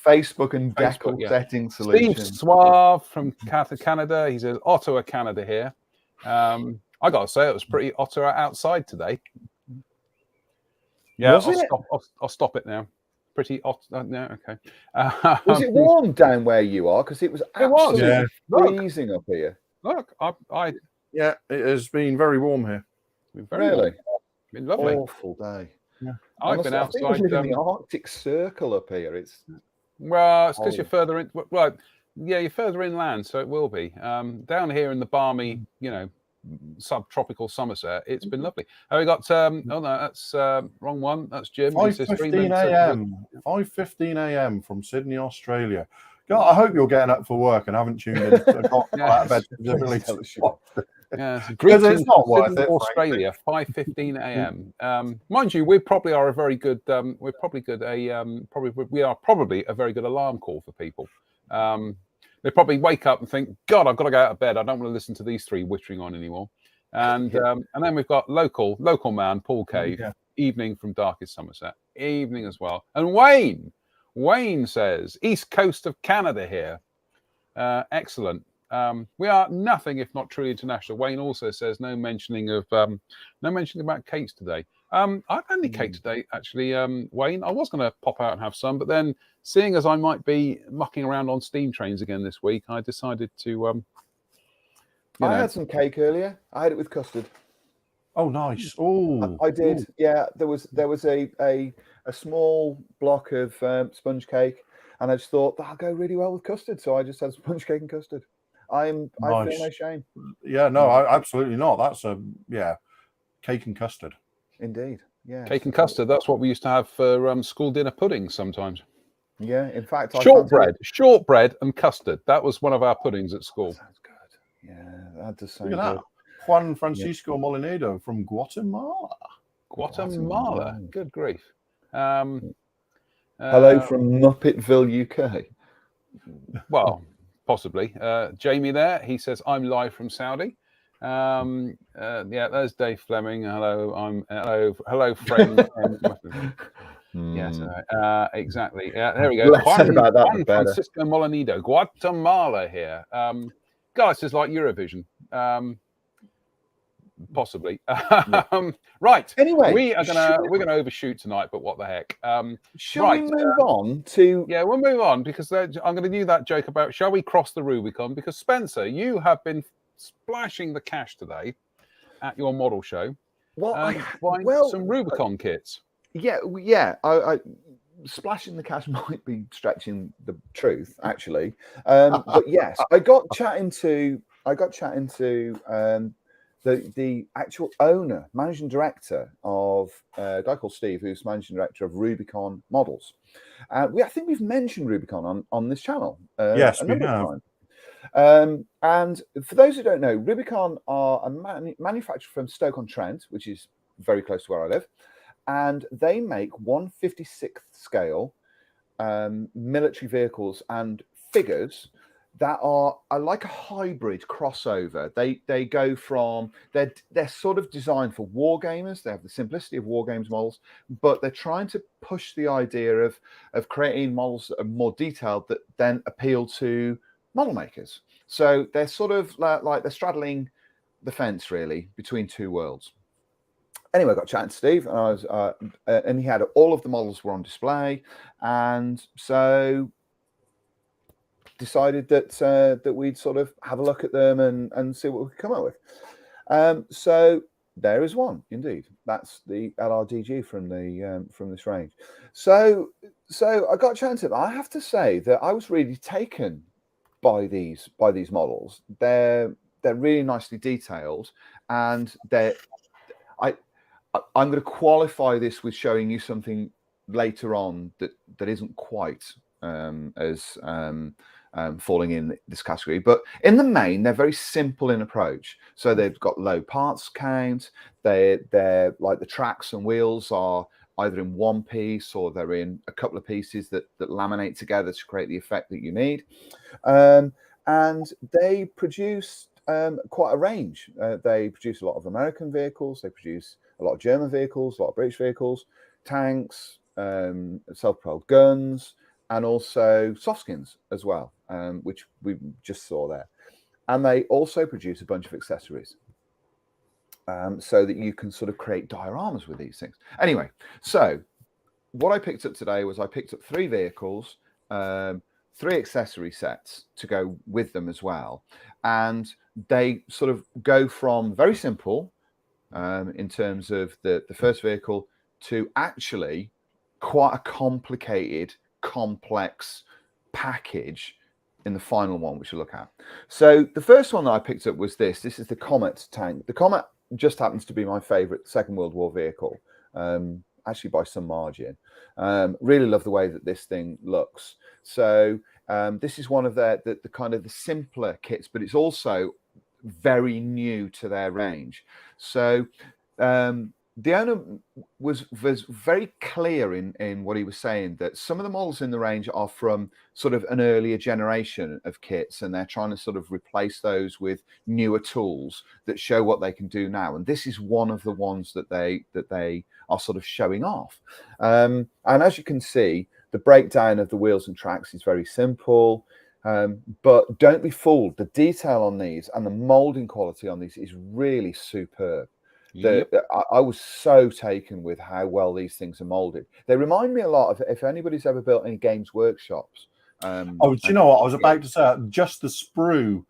Facebook and decal setting solutions. Steve Suave from Canada. He says Ottawa, Canada here. I got to say, it was pretty Ottawa outside today. Yeah, I'll stop it now. Pretty hot. No, okay. Was it warm down where you are? Because it was absolutely freezing up here. Look, yeah, it has been very warm here. Really? It's been lovely. Awful day. Yeah. I've been outside. I think in the Arctic Circle up here. It's because you're further in. Well, yeah, you're further inland, so it will be. Down here in the balmy, subtropical Somerset, it's been lovely. We got oh no, that's wrong one. That's Jim. 5:15 a.m. 5:15 a.m. from Sydney, Australia. God, I hope you're getting up for work and haven't tuned in. Got out of bed because it's not worth it. Australia, 5:15 a.m. Mind you, we probably are a very good. We are probably a very good alarm call for people. They probably wake up and think, God, I've got to go out of bed. I don't want to listen to these three whittering on anymore. And then we've got local man, Paul Cave, evening from darkest Somerset, evening as well. And Wayne says, East Coast of Canada here. Excellent. We are nothing if not truly international. Wayne also says no mentioning about cakes today. I've had any cake today, actually, Wayne. I was going to pop out and have some, but then seeing as I might be mucking around on steam trains again this week, I decided to. I had some cake earlier. I had it with custard. Oh, nice. Oh, I did. Ooh. Yeah, there was a small block of sponge cake, and I just thought that'll go really well with custard. So I just had sponge cake and custard. I feel no shame. Yeah, no, absolutely not. That's cake and custard. Indeed. Yeah. Cake and custard. That's what we used to have for school dinner puddings sometimes. Yeah. In fact, shortbread and custard. That was one of our puddings at school. That sounds good. Yeah, that does sound good. That. Juan Francisco Molinado from Guatemala. Guatemala. Good grief. Hello from Muppetville, UK. Well, possibly. Jamie there, he says, I'm live from Saudi. There's Dave Fleming. Hello, friend. Yes, exactly. Yeah, there we go. Juan Francisco Molinado, Guatemala here. Guys, it's like Eurovision. Possibly. Right. Anyway, we're gonna overshoot tonight, but what the heck? Shall we move on to? Yeah, we'll move on because I'm going to do that joke about shall we cross the Rubicon? Because Spencer, you have been splashing the cash today at your model show. Well, some Rubicon kits. Yeah. I splashing the cash might be stretching the truth, actually. But yes, I got chatting to the actual owner, managing director of a guy called Steve, who's managing director of Rubicon Models. I think we've mentioned Rubicon on this channel. Yes, we have. And for those who don't know, Rubicon are a manufacturer from Stoke-on-Trent, which is very close to where I live. And they make 1/56th scale military vehicles and figures that are like a hybrid crossover. They go from they're sort of designed for war gamers. They have the simplicity of war games models, but they're trying to push the idea of creating models that are more detailed that then appeal to model makers. So they're sort of like they're straddling the fence really between two worlds. Anyway, I got chatting to Steve, and and he had all of the models were on display, and so decided that we'd sort of have a look at them and see what we could come up with. So there is one, indeed. That's the LRDG from this range. So I got chatting to him. I have to say that I was really taken by these models. They're really nicely detailed, and I'm going to qualify this with showing you something later on that isn't quite as falling in this category. But in the main, they're very simple in approach. So they've got low parts count. They're like the tracks and wheels are either in one piece or they're in a couple of pieces that laminate together to create the effect that you need. And they produce quite a range. They produce a lot of American vehicles. They produce a lot of German vehicles, a lot of British vehicles, tanks, self-propelled guns, and also softskins as well, which we just saw there. And they also produce a bunch of accessories so that you can sort of create dioramas with these things. Anyway, so what I picked up today was I picked up 3 vehicles, 3 accessory sets to go with them as well. And they sort of go from very simple in terms of the first vehicle to actually quite a complicated, complex package in the final one, which we'll look at. So the first one that I picked up was this. This is the Comet tank. The Comet just happens to be my favorite Second World War vehicle, actually by some margin. Really love the way that this thing looks. So this is one of the kind of the simpler kits, but it's also very new to their range. So the owner was very clear in what he was saying, that some of the models in the range are from sort of an earlier generation of kits, and they're trying to sort of replace those with newer tools that show what they can do now. And this is one of the ones that they are sort of showing off. And as you can see, the breakdown of the wheels and tracks is very simple. But don't be fooled. The detail on these and the molding quality on these is really superb. I was so taken with how well these things are molded. They remind me a lot of, if anybody's ever built any Games Workshops. Do you know what I was about to say? Just the sprue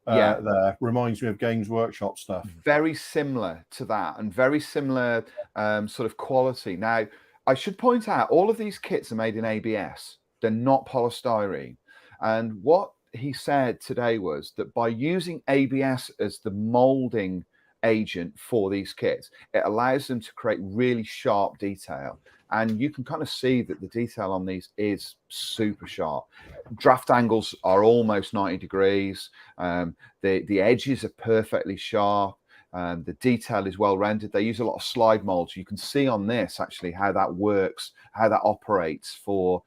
there reminds me of Games Workshop stuff. Very similar to that, and very similar sort of quality. Now, I should point out, all of these kits are made in ABS. They're not polystyrene. And what he said today was that by using ABS as the molding agent for these kits, it allows them to create really sharp detail, and you can kind of see that the detail on these is super sharp. Draft angles are almost 90 degrees. The edges are perfectly sharp. The detail is well rendered. They use a lot of slide molds. You can see on this actually how that works, how that operates for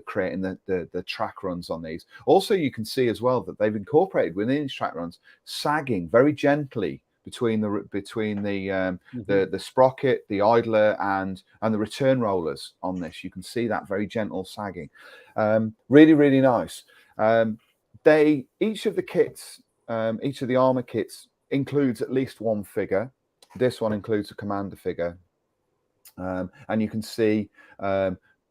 creating the track runs on these. Also, you can see as well that they've incorporated within these track runs sagging very gently between the sprocket, the idler, and the return rollers on this. You can see that very gentle sagging. Really, really nice. Each of the kits, each of the armor kits includes at least one figure. This one includes a commander figure, and you can see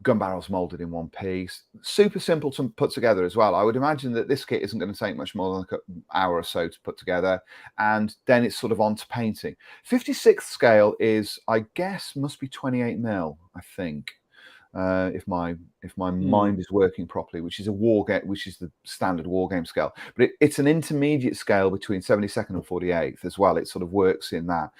gun barrels molded in one piece. Super simple to put together as well. I would imagine that this kit isn't going to take much more than an hour or so to put together, and then it's sort of on to painting. 56th scale is, I guess, must be 28 mil, I think, if my mind is working properly, which is the standard war game scale. But it's an intermediate scale between 72nd and 48th as well. It sort of works in that.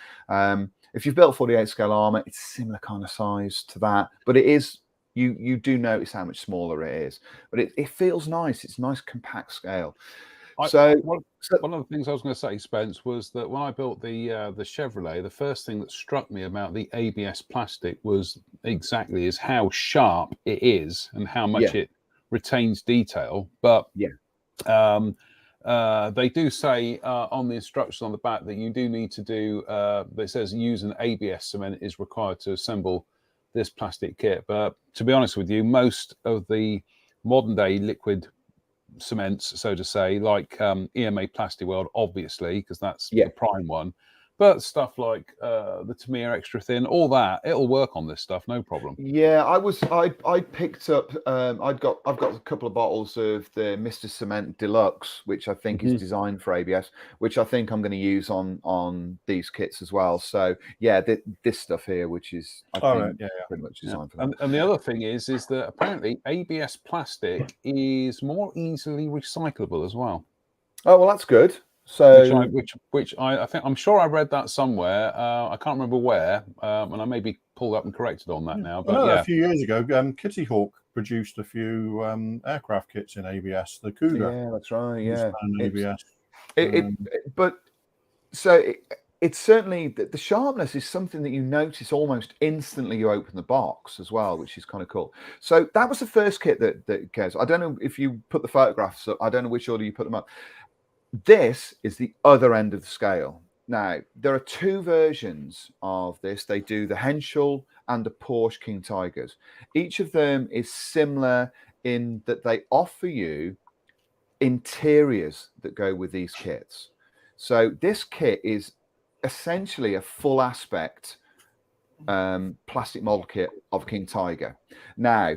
If you've built 48 scale armor, it's similar kind of size to that, but it is. You do notice how much smaller it is, but it feels nice. It's a nice compact scale. One of the things I was going to say, Spence, was that when I built the Chevrolet, the first thing that struck me about the ABS plastic was exactly is how sharp it is and how much it retains detail. But they do say on the instructions on the back that you do need to do. It says use an ABS cement is required to assemble this plastic kit. But to be honest with you, most of the modern day liquid cements, so to say, like EMA Plastic World, obviously, because that's the prime one, but stuff like the Tamiya Extra Thin, all that, it'll work on this stuff, no problem. Yeah, I picked up. I've got a couple of bottles of the Mr. Cement Deluxe, which I think is designed for ABS, which I think I'm going to use on these kits as well. So yeah, this stuff here, which is pretty much designed for that. And the other thing is that apparently ABS plastic is more easily recyclable as well. Oh well, that's good. So which I think, I'm sure I read that somewhere. I can't remember where, and I may be pulled up and corrected on that now. But a few years ago, Kitty Hawk produced a few aircraft kits in ABS. The Cougar. Yeah, that's right. Yeah, ABS. It's certainly the sharpness is something that you notice almost instantly you open the box as well, which is kind of cool. So that was the first kit that goes. I don't know if you put the photographs up. I don't know which order you put them up. This is the other end of the scale. Now, there are two versions of this. They do the Henschel and the Porsche King Tigers. Each of them is similar in that they offer you interiors that go with these kits. So this kit is essentially a full aspect plastic model kit of King Tiger. Now,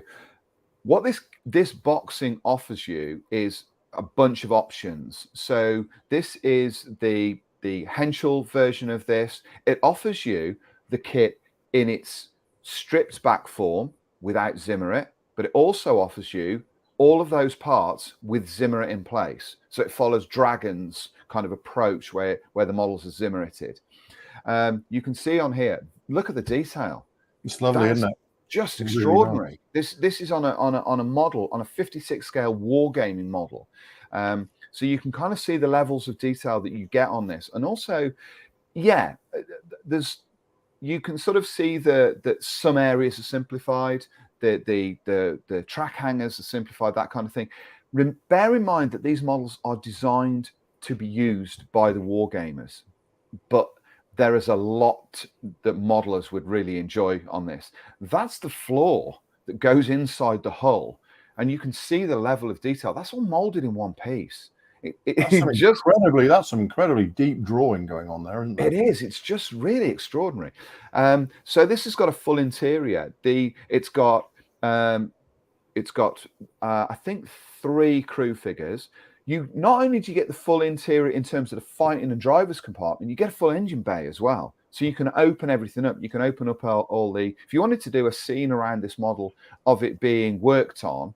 what this boxing offers you is a bunch of options. So this is the Henschel version of this. It offers you the kit in its stripped back form without Zimmerit, but it also offers you all of those parts with Zimmerit in place. So it follows Dragon's kind of approach where the models are Zimmerited. You can see on here, look at the detail. It's lovely, isn't it? Just extraordinary. Really nice. This is on a model, on a 56 scale wargaming model. So you can kind of see the levels of detail that you get on this. And also, yeah, there's you can sort of see that some areas are simplified, the track hangers are simplified, that kind of thing. Bear in mind that these models are designed to be used by the wargamers, but there is a lot that modelers would really enjoy on this. That's the floor that goes inside the hull, and you can see the level of detail. That's all molded in one piece. That's some incredibly deep drawing going on there, isn't it? It is. It's just really extraordinary. So this has got a full interior. It's got I think 3 crew figures. You not only do you get the full interior in terms of the fighting and driver's compartment, you get a full engine bay as well. So you can open everything up. You can open up all the. If you wanted to do a scene around this model of it being worked on,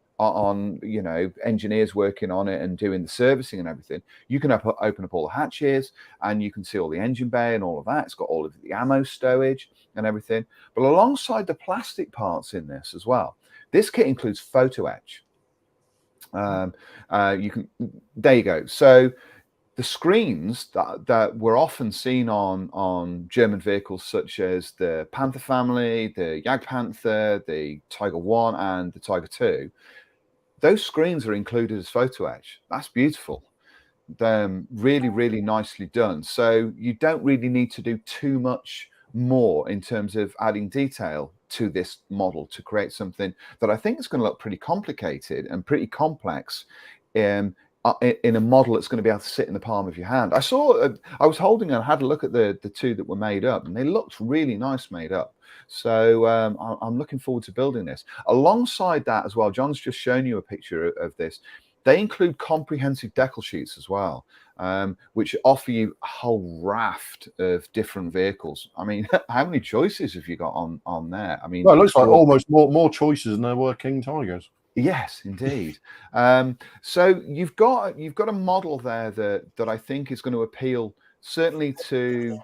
you know, engineers working on it and doing the servicing and everything, you can open up all the hatches and you can see all the engine bay and all of that. It's got all of the ammo stowage and everything. But alongside the plastic parts in this as well, this kit includes photo etch. There you go. So the screens that were often seen on German vehicles such as the Panther family, the Jagdpanther, the Tiger 1 and the Tiger 2, those screens are included as photo etch. That's beautiful. They're really, really nicely done. So you don't really need to do too much more in terms of adding detail to this model to create something that I think is going to look pretty complicated and pretty complex in a model that's going to be able to sit in the palm of your hand. I was holding and had a look at the 2 that were made up, and they looked really nice made up. So I'm looking forward to building this. Alongside that as well, John's just shown you a picture of this. They include comprehensive decal sheets as well, which offer you a whole raft of different vehicles. I mean, how many choices have you got on there? I mean, well, it looks like almost more choices than there were King Tigers. Yes, indeed. So you've got a model there that I think is going to appeal certainly to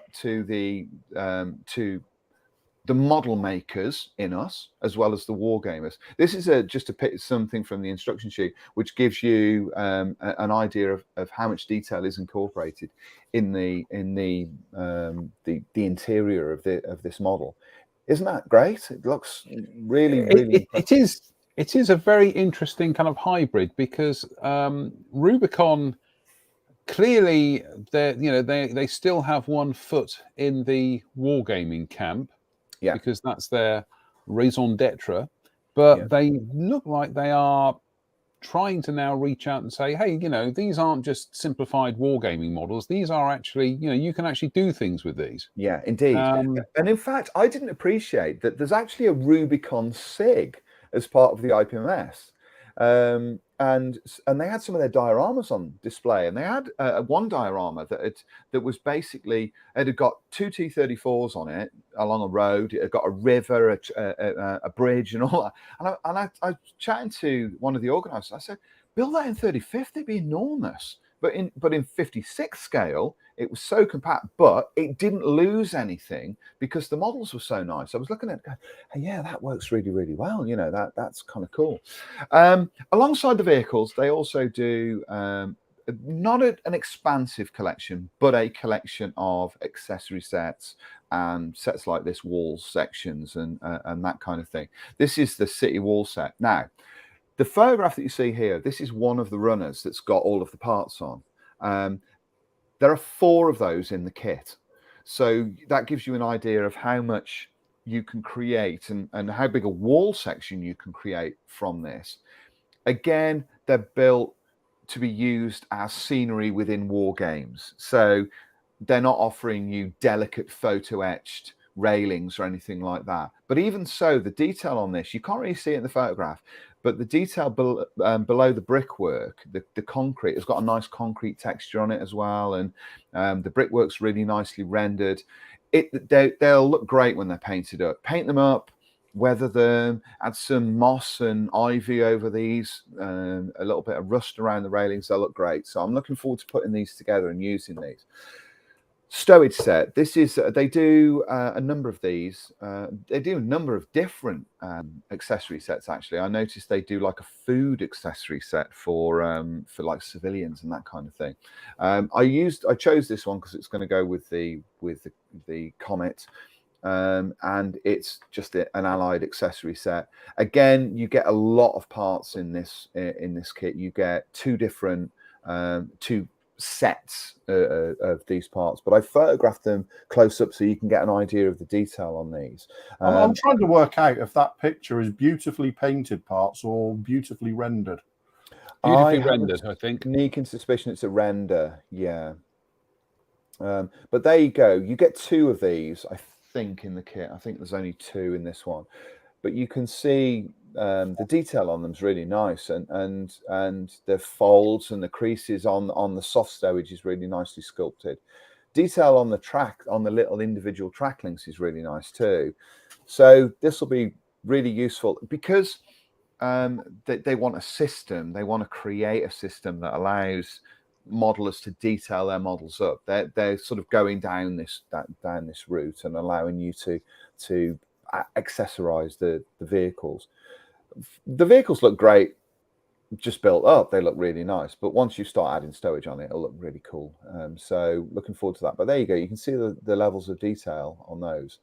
the model makers in us as well as the war gamers. This is just something from the instruction sheet which gives you an idea of how much detail is incorporated in the interior of this model. Isn't that great? It looks really it is a very interesting kind of hybrid, because Rubicon clearly they still have one foot in the wargaming camp. Yeah, because that's their raison d'etre, but they look like they are trying to now reach out and say, hey, you know, these aren't just simplified wargaming models. These are actually, you know, you can actually do things with these. Yeah, indeed. And in fact, I didn't appreciate that there's actually a Rubicon SIG as part of the IPMS. And they had some of their dioramas on display, and they had one diorama that was basically, it had got 2 T-34s on it along a road. It had got a river, a bridge, and all that. And I was chatting to one of the organisers. I said, build that in 35th, it'd be enormous. But in 56 scale, it was so compact, but it didn't lose anything because the models were so nice. I was looking at it going, hey, yeah, that works really, really well. You know, that's kind of cool. Alongside the vehicles, they also do not an expansive collection, but a collection of accessory sets and sets like this, wall sections and that kind of thing. This is the city wall set. Now, the photograph that you see here, this is one of the runners that's got all of the parts on. There are 4 of those in the kit. So that gives you an idea of how much you can create and how big a wall section you can create from this. Again, they're built to be used as scenery within war games. So they're not offering you delicate photo etched railings or anything like that. But even so, the detail on this, you can't really see it in the photograph, but the detail below the brickwork, the concrete, has got a nice concrete texture on it as well. And the brickwork's really nicely rendered. They'll look great when they're painted up. Paint them up, weather them, add some moss and ivy over these, a little bit of rust around the railings. They'll look great. So I'm looking forward to putting these together and using these. Stowage set. This is they do a number of these. They do a number of different accessory sets. Actually, I noticed they do like a food accessory set for like civilians and that kind of thing. I chose this one because it's going to go with the Comet. and it's just an allied accessory set. Again, you get a lot of parts in this kit. You get two different two sets of these parts, but I photographed them close up so you can get an idea of the detail on these. I'm trying to work out if that picture is beautifully painted parts or beautifully rendered. Beautifully rendered, I think. Sneaking suspicion it's a render, yeah. But there you go. You get two of these, I think, in the kit. I think there's only two in this one, but you can see the detail on them is really nice, and the folds and the creases on the soft stowage is really nicely sculpted. Detail on the track, on the little individual track links, is really nice too. So this will be really useful because they want a system. They want to create a system that allows modelers to detail their models up. They're sort of going down this route and allowing you to accessorize the vehicles. The vehicles look great just built up. They look really nice, but once you start adding stowage on it, it'll look really cool. So looking forward to that. But there you go. You can see the levels of detail on those.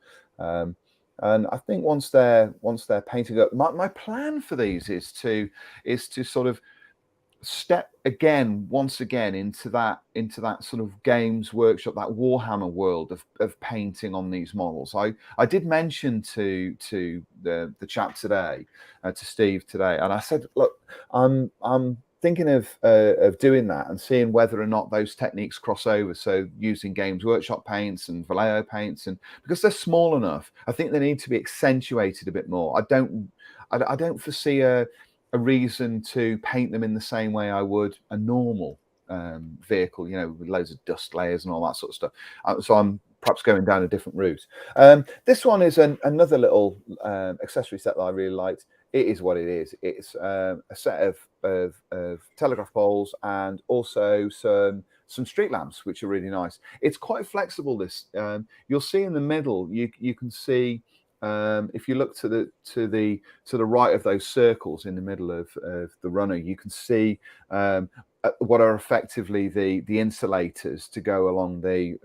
And I think once they're painted up, my plan for these is to sort of step once again into that sort of Games Workshop, that Warhammer world of painting on these models. I did mention to the chap today, to Steve today, and I said, look, I'm thinking of doing that and seeing whether or not those techniques cross over. So using Games Workshop paints and Vallejo paints, and because they're small enough, I think they need to be accentuated a bit more. I don't foresee a reason to paint them in the same way I would a normal vehicle, with loads of dust layers and all that sort of stuff. So I'm perhaps going down a different route. This one is another little accessory set that I really liked. It is what it is. It's a set of telegraph poles and also some street lamps, which are really nice. It's quite flexible. This you'll see in the middle. You can see. If you look to the right of those circles in the middle of the runner, you can see what are effectively the insulators to go along the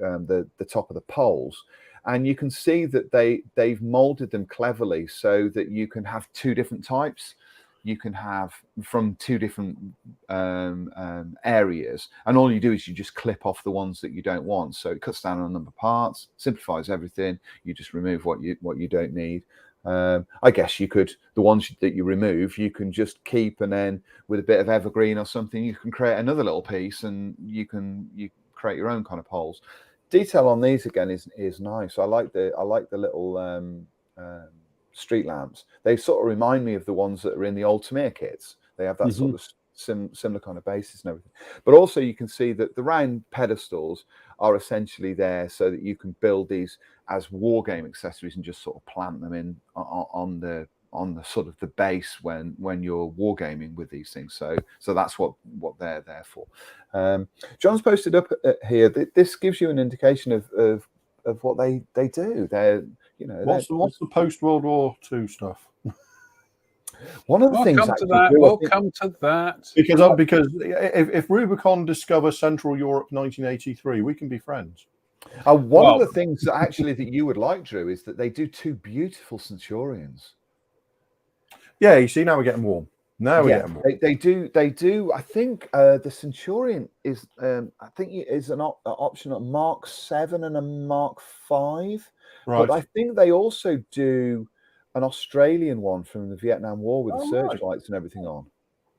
top of the poles, and you can see that they've molded them cleverly so that you can have two different types. You can have from two different areas, and all you do is you just clip off the ones that you don't want. So it cuts down on the number of parts, simplifies everything. You just remove what you don't need. I guess you could, the ones that you remove, you can just keep, and then with a bit of evergreen or something, you can create another little piece, and you create your own kind of poles. Detail on these again is nice. I like the little street lamps. They sort of remind me of the ones that are in the old Tamir kits. They have that sort of similar kind of basis and everything. But also you can see that the round pedestals are essentially there so that you can build these as wargame accessories and just sort of plant them in on the sort of the base when you're wargaming with these things. So that's what they're there for. John's posted up here. This gives you an indication of what they do. They're what's the post World War II stuff? One of the things we'll come to that because if Rubicon discover Central Europe 1983, we can be friends. One of the things that you would like, Drew, is that they do two beautiful Centurions. Yeah, you see, now we're getting warm. They do. I think the Centurion is an option at Mark 7 and a Mark 5. Right. But I think they also do an Australian one from the Vietnam War with the searchlights and everything on.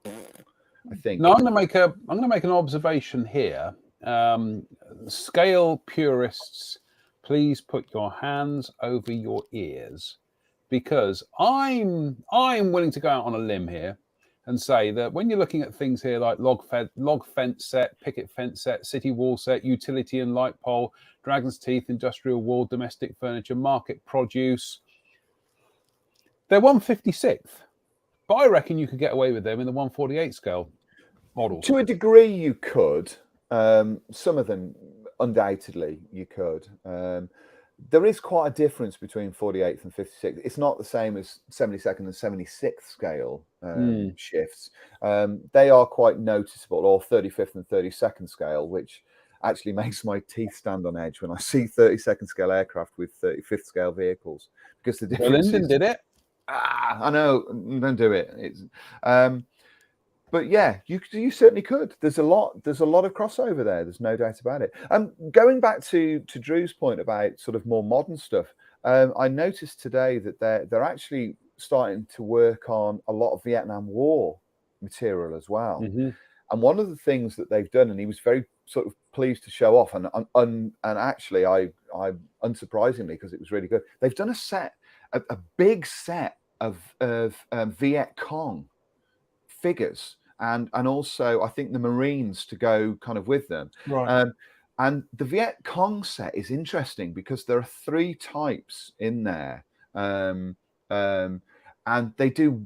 I think. No, I'm going to make an observation here. Scale purists, please put your hands over your ears, because I'm willing to go out on a limb here and say that when you're looking at things here like log fence set, picket fence set, city wall set, utility and light pole, Dragon's Teeth, industrial wall, domestic furniture, market produce, they're 156th. But I reckon you could get away with them in the 148 scale models. To a degree you could. Some of them, undoubtedly, you could. There is quite a difference between 48th and 56th. It's not the same as 72nd and 76th scale shifts. They are quite noticeable, or 35th and 32nd scale, which actually makes my teeth stand on edge when I see 32nd scale aircraft with 35th scale vehicles, because the difference Linden is, did it. I know, don't do it. It's, but yeah, you certainly could. There's a lot of crossover there. There's no doubt about it. Going back to Drew's point about sort of more modern stuff, I noticed today that they're actually starting to work on a lot of Vietnam War material as well. Mm-hmm. And one of the things that they've done, and he was very sort of pleased to show off, and actually, I unsurprisingly, because it was really good, they've done a big set of Viet Cong figures, and also I think the Marines to go kind of with them. Right. And the Viet Cong set is interesting because there are 3 types in there, and they do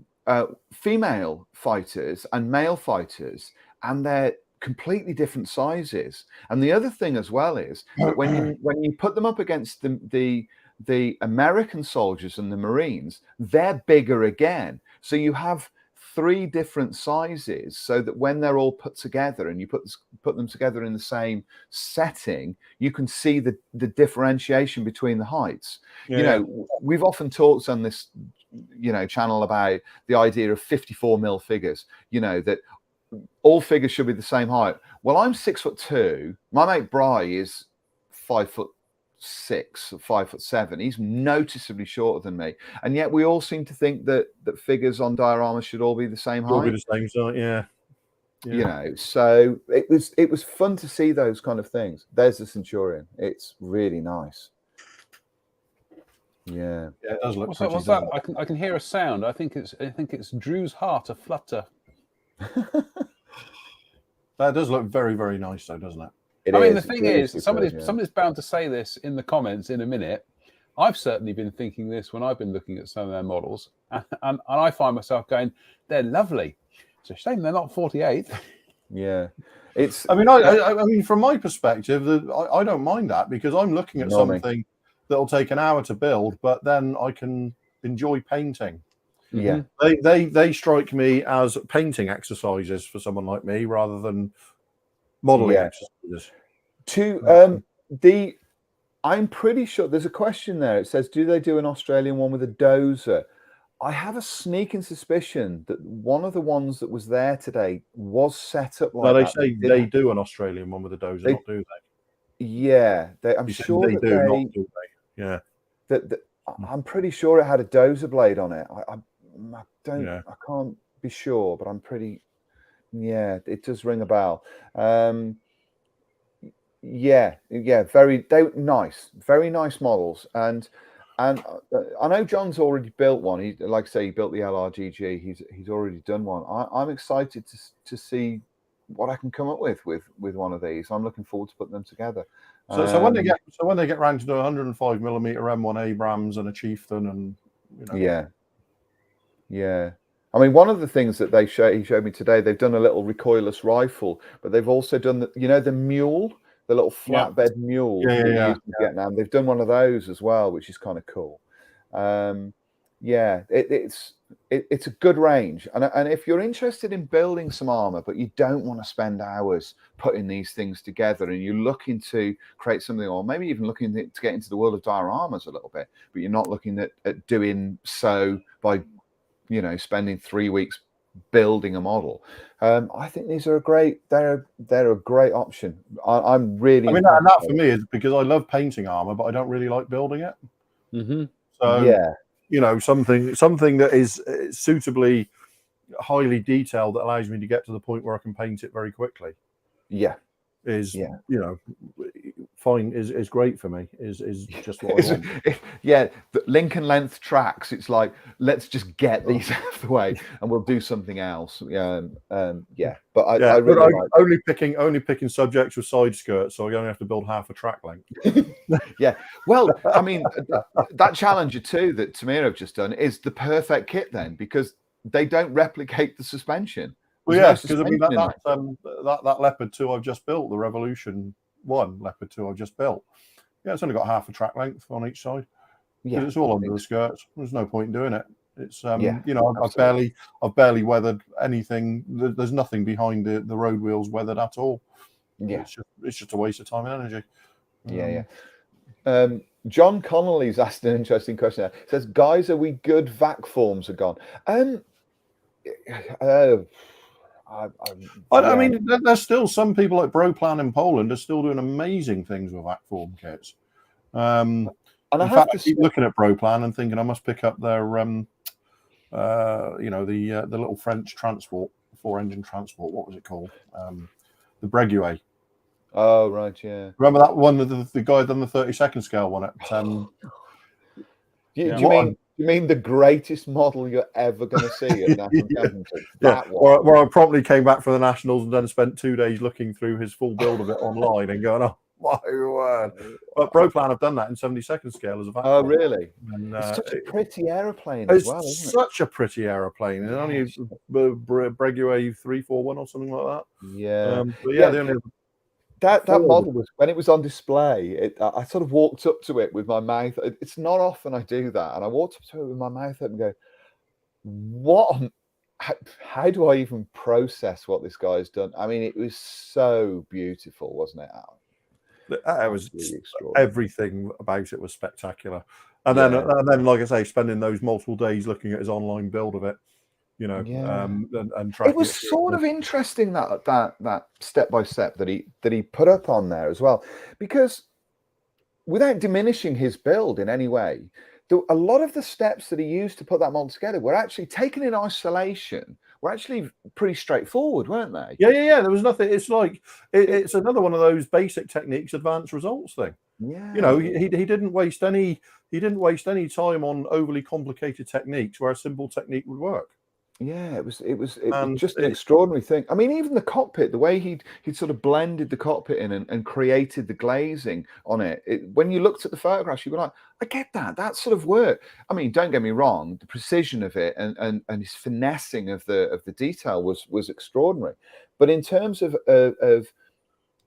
female fighters and male fighters, and they're completely different sizes. And the other thing as well is that when you put them up against the American soldiers and the Marines, they're bigger again. So you have 3 different sizes, so that when they're all put together and you put them together in the same setting, you can see the differentiation between the heights. Yeah. You know, we've often talked on this, channel about the idea of 54 mil figures, that all figures should be the same height. Well, I'm 6'2". My mate Bry is 5'6", 5'7". He's noticeably shorter than me, and yet we all seem to think that figures on diorama should all be the same height. All be the same size, yeah. So it was fun to see those kind of things. There's the Centurion. It's really nice. Yeah, it does look. What's that? I can hear a sound. I think it's Drew's heart aflutter. That does look very, very nice, though, doesn't it? The thing is, somebody's bound to say this in the comments in a minute. I've certainly been thinking this when I've been looking at some of their models, and I find myself going, they're lovely. It's a shame they're not 48. Yeah, it's. I mean, from my perspective, I don't mind that, because I'm looking at something that'll take an hour to build, but then I can enjoy painting. Yeah, they strike me as painting exercises for someone like me, rather than modeling exercises. I'm pretty sure there's a question there. It says, do they do an Australian one with a dozer? I have a sneaking suspicion that one of the ones that was there today was set up like that. They say they do an Australian one with a dozer, not do they? Yeah, I'm sure they do, not do they? Yeah. I'm pretty sure it had a dozer blade on it. I can't be sure, but I'm pretty. Yeah, it does ring a bell. Very nice models, and I know John's already built one. He, like I say, he built the LRGG. He's already done one. I'm excited to see what I can come up with one of these. I'm looking forward to putting them together. So when they get round to the 105 millimeter M1 Abrams and a Chieftain, and yeah. I mean, one of the things that he showed me today, they've done a little recoilless rifle, but they've also done the mule, the little flatbed mule in Vietnam. They've done one of those as well, which is kind of cool. It's a good range, and if you're interested in building some armor, but you don't want to spend hours putting these things together, and you're looking to create something, or maybe even looking to get into the world of dioramas a little bit, but you're not looking at doing so by spending 3 weeks building a model, I think these are they're a great option. I'm really. I mean, that for me is because I love painting armor, but I don't really like building it. Mm-hmm. So something that is suitably highly detailed that allows me to get to the point where I can paint it very quickly. Fine is great for me. Is just what I want. The Lincoln length tracks. It's like, let's just get these out of the way, and we'll do something else. But I really only picking subjects with side skirts, so I only have to build half a track length. Well, I mean, that Challenger 2 that Tamir have just done is the perfect kit then, because they don't replicate the suspension. Well, because I mean that Leopard 2 I've just built, the Revolution 1 Leopard 2 I've just built. It's only got half a track length on each side. Because it's all under the skirts. There's no point in doing it. It's I've barely weathered anything. There's nothing behind the road wheels weathered at all. Yeah. It's just a waste of time and energy. John Connolly's asked an interesting question. He says, "Guys, are we good? Vac forms are gone." I mean, there's still some people like Broplan in Poland are still doing amazing things with vac form kits. And I keep looking at Broplan and thinking I must pick up their, the little French transport, 4-engine transport. What was it called? The Drewe. Oh right, yeah. Remember that one? The guy done the 32nd scale one at. Do you mean the greatest model you're ever going to see at National Championship? That one. Where I promptly came back from the Nationals and then spent 2 days looking through his full build of it online and going, "Oh my word!" But Broplan have done that in 72nd scale as a vac. Oh really? And, it's such a pretty aeroplane as well, isn't it? Such a pretty aeroplane. It's only Drewe 341 or something like that. Yeah. But yeah, they only. That model was, when it was on display, I sort of walked up to it with my mouth. It's not often I do that, and I walked up to it with my mouth open and go, how do I even process what this guy's done? I mean, it was so beautiful, wasn't it, Al? It was really extraordinary. Everything about it was spectacular. And then, like I say, spending those multiple days looking at his online build of it, and tracking it was sort of interesting that step by step that he put up on there as well, because without diminishing his build in any way, a lot of the steps that he used to put that model together were actually taken in isolation. Were actually pretty straightforward, weren't they? Yeah. There was nothing. It's like it's another one of those basic techniques, advanced results thing. Yeah. He didn't waste any time on overly complicated techniques where a simple technique would work. Yeah, it was just an extraordinary thing. I mean, even the cockpit, the way he'd sort of blended the cockpit in and created the glazing on it. When you looked at the photographs, you were like, I get that sort of work. I mean, don't get me wrong, the precision of it and his finessing of the detail was extraordinary. But in terms of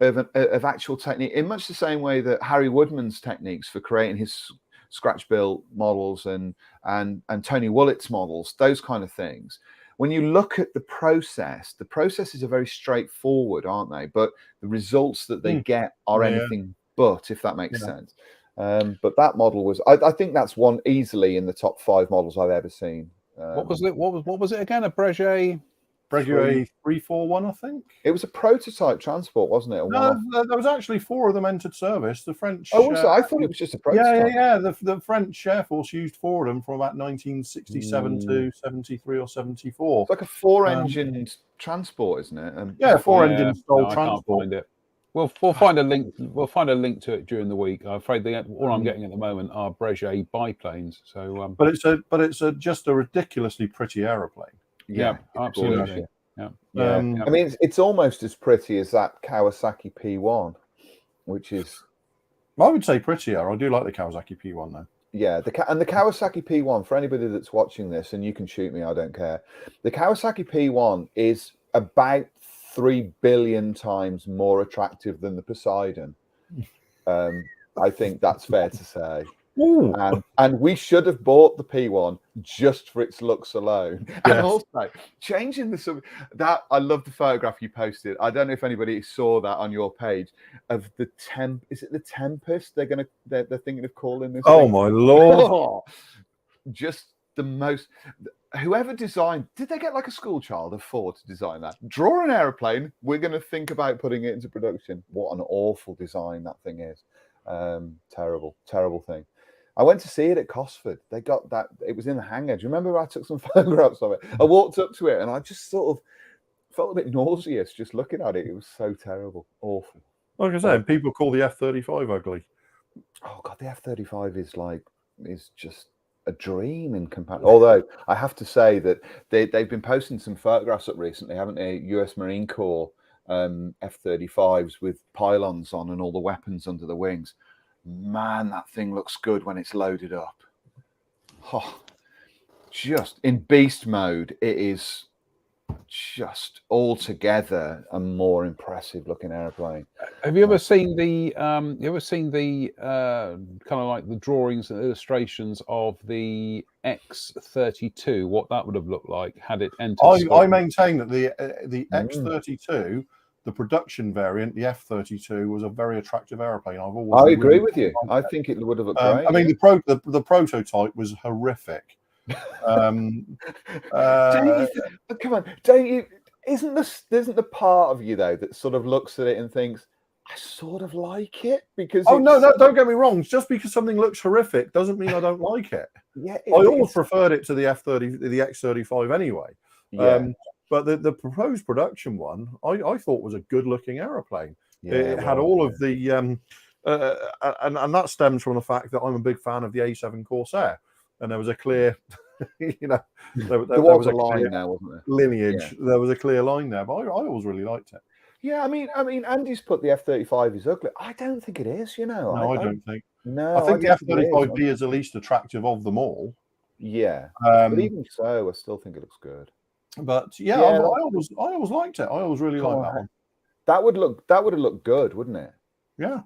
actual technique, in much the same way that Harry Woodman's techniques for creating his scratch built models and Tony Woolett's models, those kind of things. When you look at the processes are very straightforward, aren't they? But the results that they get are anything but, if that makes sense. But that model was, I think that's one easily in the top 5 models I've ever seen. What was it? What was it again? A Breguet 341, I think. It was a prototype transport, wasn't it? No, there was actually 4 of them entered service. The French. Oh, was it? I thought it was just a prototype. Yeah. The French Air Force used 4 of them from about 1967 to 73 or 74. It's like a 4-engine transport, isn't it? 4-engine style transport. I can't find it. We'll find a link. We'll find a link to it during the week. I'm afraid all I'm getting at the moment are Breguet biplanes. So, but it's just a ridiculously pretty aeroplane. Yeah, absolutely. Yeah. I mean, it's almost as pretty as that Kawasaki P1, which is. I would say prettier. I do like the Kawasaki P1 though. Yeah, the Kawasaki P1, for anybody that's watching this, and you can shoot me, I don't care. The Kawasaki P1 is about 3 billion times more attractive than the Poseidon. I think that's fair to say. And we should have bought the P1 just for its looks alone. Yes. And also changing that, I love the photograph you posted. I don't know if anybody saw that on your page of the is it the Tempest? They're thinking of calling this. Oh my Lord! Just the most. Whoever designed, did they get like a school child of 4 to design that? Draw an aeroplane. We're going to think about putting it into production. What an awful design that thing is. Terrible thing. I went to see it at Cosford. They got that. It was in the hangar. Do you remember I took some photographs of it? I walked up to it and I just sort of felt a bit nauseous just looking at it. It was so terrible. Awful. Like I said, people call the F-35 ugly. Oh, God, the F-35 is just a dream in comparison. Although I have to say that they've been posting some photographs up recently, haven't they? US Marine Corps F-35s with pylons on and all the weapons under the wings. Man, that thing looks good when it's loaded up. Oh, just in beast mode, it is just altogether a more impressive looking airplane. Have you ever seen the kind of like the drawings and illustrations of the X-32? What that would have looked like had it entered? I maintain that the X-32, the production variant, the F-32, was a very attractive airplane. I've always I agree really with you. I liked it. think it would have looked great. I mean, the prototype was horrific. Don't you come on, don't you? Isn't the part of you though that sort of looks at it and thinks, I sort of like it because? Oh no, don't get me wrong. Just because something looks horrific doesn't mean I don't like it. Yeah, I always preferred it to the F-30, the X-35 anyway. Yeah. But the proposed production one, I thought was a good-looking aeroplane. Yeah, it had all of the, and that stems from the fact that I'm a big fan of the A7 Corsair, and there was a clear, there was a line clear there, wasn't there? Lineage. Yeah. There was a clear line there, but I always really liked it. Yeah, I mean, Andy's put the F-35 is ugly. I don't think it is. No, I don't think. No, I think the F-35B is is the least attractive of them all. Yeah, but even so, I still think it looks good. But yeah, I always liked it. I always really liked that one. That would have looked good, wouldn't it? Yeah,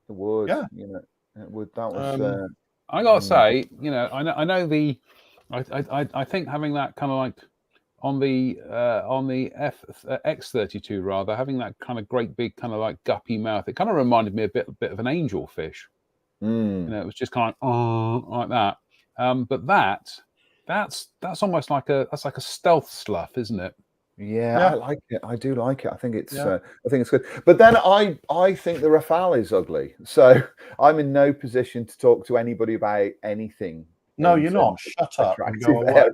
it would. Yeah, it would. That was. I gotta say, I know I think having that kind of like on the X-32 rather, having that kind of great big kind of like guppy mouth, it kind of reminded me a bit of an angelfish. It was just kind of like that. But that's almost like a stealth slough, isn't it? Yeah, I like it. I do like it. I think it's good. But then I think the Rafale is ugly. So I'm in no position to talk to anybody about anything. No, you're not. Shut up and go away.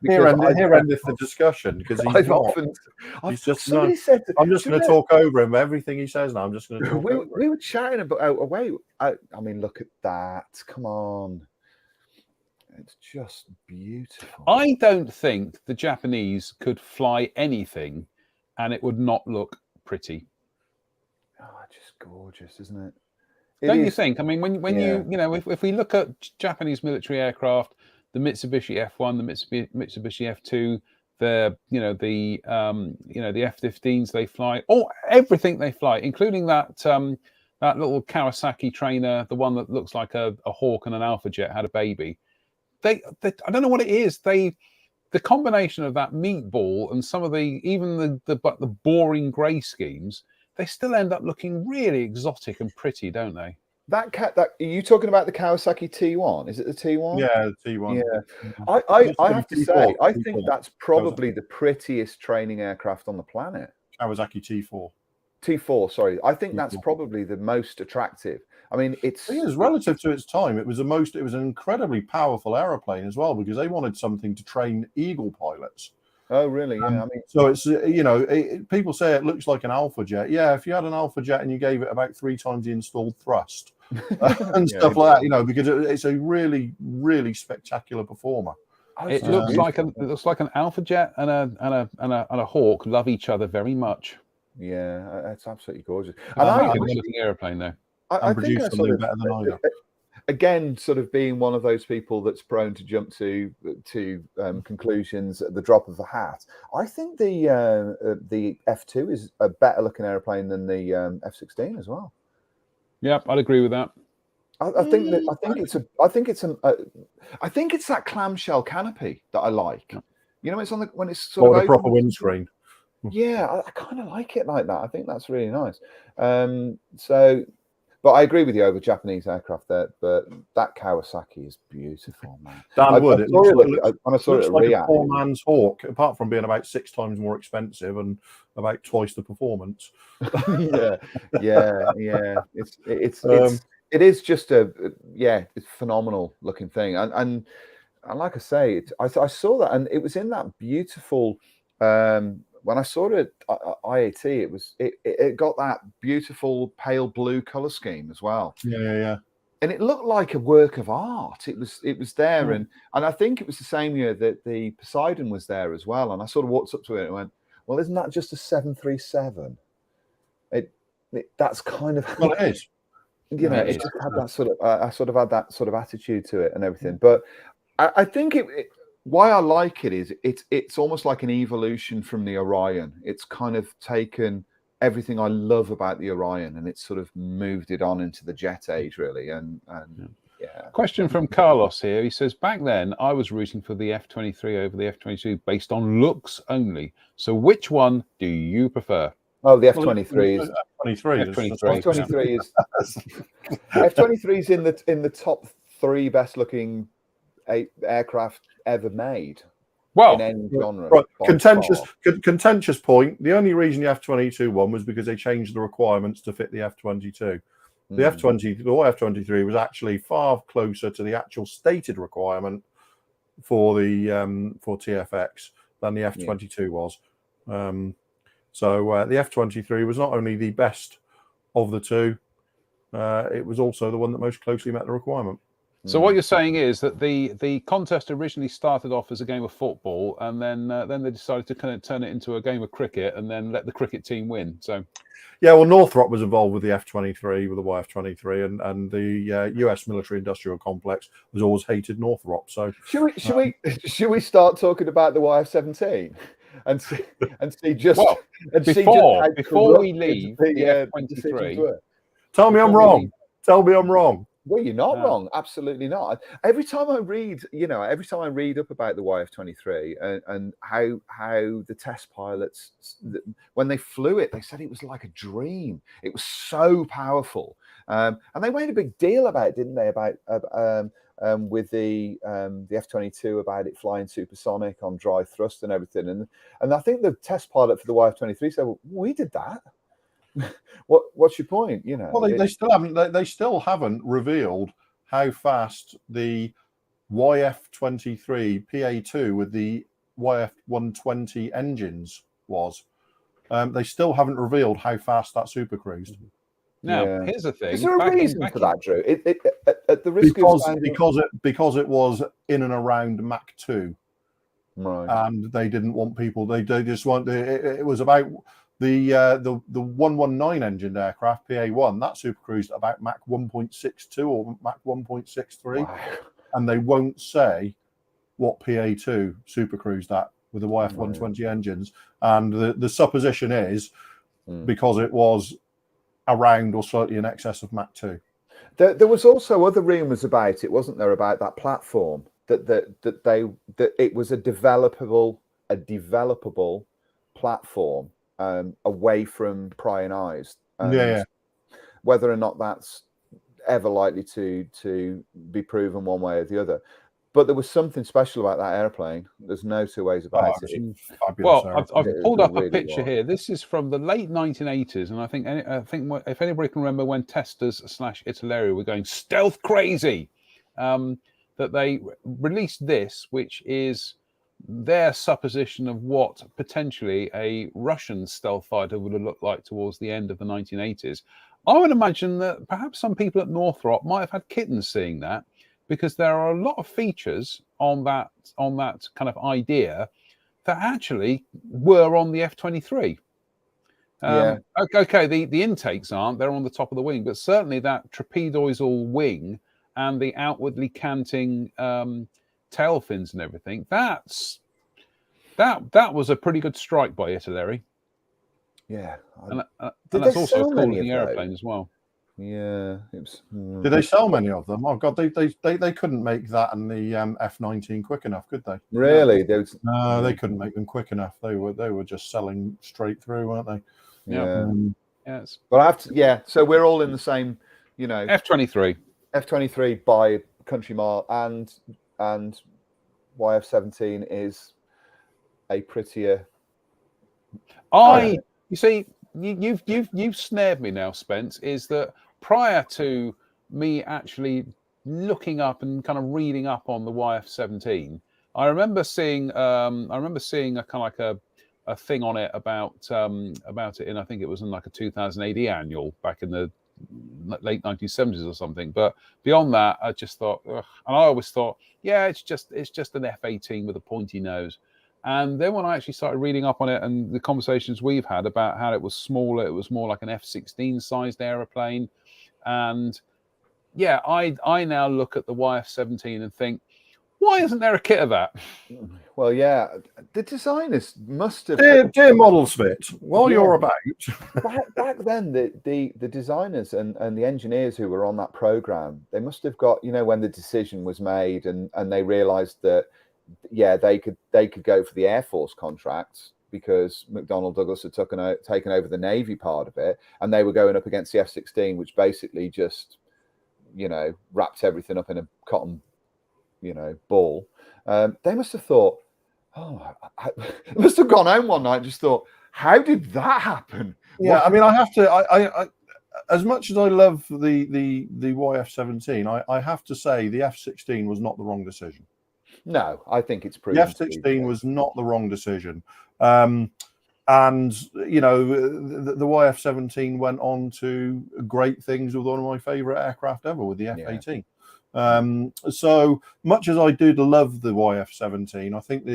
Here endeth the discussion because he's just. I'm just going to talk over him. Everything he says now, I'm just going to talk over him. We were chatting about. I mean, look at that! Come on. It's just beautiful. I don't think the Japanese could fly anything and it would not look pretty. Oh, just gorgeous, isn't it? Don't you think? I mean, when if we look at Japanese military aircraft, the Mitsubishi F1, the Mitsubishi F2, the F-15s they fly, everything they fly, including that little Kawasaki trainer, the one that looks like a Hawk and an Alpha Jet had a baby. They I don't know what it is. The combination of that meatball and some of the boring grey schemes, they still end up looking really exotic and pretty, don't they? That are you talking about the Kawasaki T1? Is it the T1? Yeah, the T1. Yeah, I have to say, I think that's probably the prettiest training aircraft on the planet. Kawasaki T4. T4, sorry. I think that's probably the most attractive. I mean, it is relative to its time. It was an incredibly powerful aeroplane as well because they wanted something to train Eagle pilots. Oh, really? Yeah. I mean, so it's people say it looks like an Alpha Jet. Yeah, if you had an Alpha Jet and you gave it about 3 times the installed thrust and stuff like that, because it's a really, really spectacular performer. It looks like an Alpha Jet and a Hawk love each other very much. Yeah, that's absolutely gorgeous. And I think it's an airplane though. I think I sort of, better than I do. Again, sort of being one of those people that's prone to jump to conclusions at the drop of a hat. I think the F2 is a better looking airplane than the F-16 as well. Yeah, I'd agree with that. I think it's that clamshell canopy that I like. It's on when it's sort of a proper windscreen. Yeah, I kind of like it like that. I think that's really nice. But I agree with you over Japanese aircraft there. But that Kawasaki is beautiful, man. Dan Wood. It looks like a poor man's Hawk, apart from being about 6 times more expensive and about twice the performance. yeah. It is just it's phenomenal looking thing. And like I say, I saw that, and it was in that beautiful. When I saw it at IAT, it got that beautiful pale blue color scheme as well. Yeah. And it looked like a work of art. It was there, and I think it was the same year that the Poseidon was there as well. And I sort of walked up to it and went, "Well, isn't that just a 737?" That's kind of well, it is. It just had that sort of. I sort of had that sort of attitude to it and everything. But I think why I like it is it's almost like an evolution from the Orion. It's kind of taken everything I love about the Orion and it's sort of moved it on into the jet age, really. And Question from Carlos here. He says, back then I was rooting for the F-23 over the F-22 based on looks only. So which one do you prefer? Oh, the F-23 is F-23. F-23 is F-23 is in the top 3 best looking aircraft ever made. Well, in any genre. Right. Contentious point. The only reason the F-22 won was because they changed the requirements to fit the F-22. The F-23 was actually far closer to the actual stated requirement for the for TFX than the F-22 was. So the F-23 was not only the best of the two, it was also the one that most closely met the requirement. So what you're saying is that the contest originally started off as a game of football, and then they decided to kind of turn it into a game of cricket, and then let the cricket team win. So, yeah, well, Northrop was involved with the F-23, with the YF-23, and the US military-industrial complex has always hated Northrop. So, should we start talking about the YF-17 and see just before we leave the F-23? Tell me I'm wrong. Tell me I'm wrong. Well, you're not wrong. Absolutely not. Every time I read up about the YF-23 and how the test pilots, when they flew it, they said it was like a dream. It was so powerful, and they made a big deal about it, didn't they? About with the F-22, about it flying supersonic on dry thrust and everything. And I think the test pilot for the YF-23 said, "Well, we did that." What's your point? You know, well, they still haven't. They still haven't revealed how fast the YF-23 PA2 with the YF-120 engines was. They still haven't revealed how fast that supercruised. Now, here's the thing: is there a reason for that, Drew? At the risk because it was in and around Mach 2, right? And they didn't want people. They just want. It was about. The 119 engined aircraft PA1 that supercruised about Mach 1.62 or Mach 1.63, wow. And they won't say what PA2 supercruised at with the YF-120 engines. And the supposition is because it was around or slightly in excess of Mach 2. There was also other rumours about it, wasn't there? About that platform that it was a developable platform. Away from prying eyes, whether or not that's ever likely to be proven one way or the other. But there was something special about that airplane. There's no two ways about it. Well, I've pulled up a picture here. This is from the late 1980s, and I think if anybody can remember when testers / Italeri were going stealth crazy, that they released this, which is their supposition of what potentially a Russian stealth fighter would have looked like towards the end of the 1980s. I would imagine that perhaps some people at Northrop might have had kittens seeing that, because there are a lot of features on that kind of idea that actually were on the F-23. Okay, the intakes aren't, they're on the top of the wing, but certainly that trapezoidal wing and the outwardly canting tail fins and everything, that was a pretty good strike by Italeri. Yeah, and that's also a cool looking airplane as well. Yeah, it was. Did they sell many of them? Oh God, they couldn't make that and the F-19 quick enough, could they? Really? No, they couldn't make them quick enough. They were just selling straight through, weren't they? Yeah. Yes. But I have to. Yeah. So we're all in the same. You know, F-23 by country mile, and YF-17 is a prettier. You see, you've snared me now, Spence. Is that prior to me actually looking up and kind of reading up on the YF-17, I remember seeing a kind of like a thing on it about it in, I think it was in like a 2000 AD annual back in the late 1970s or something. But beyond that, I just thought, ugh. And I always thought, yeah, it's just an F-18 with a pointy nose. And then when I actually started reading up on it and the conversations we've had about how it was smaller, it was more like an F-16 sized aeroplane. And yeah, I now look at the YF-17 and think, why isn't there a kit of that? Well, yeah, the designers must have. Dear Model Spit, while you're about. back then, the designers and the engineers who were on that program, they must have got, when the decision was made and they realised that, yeah, they could go for the Air Force contracts because McDonnell Douglas had taken over the Navy part of it, and they were going up against the F-16, which basically just, wrapped everything up in a cotton, ball. They must have thought, I must have gone home one night and just thought, how did that happen? Yeah, I mean, I have to. I as much as I love the YF-17, I have to say the F-16 was not the wrong decision. No, I think it's pretty. The F-16 was not the wrong decision. And the YF-17 went on to great things with one of my favorite aircraft ever, with the F-18. So much as I do love the YF-17, I think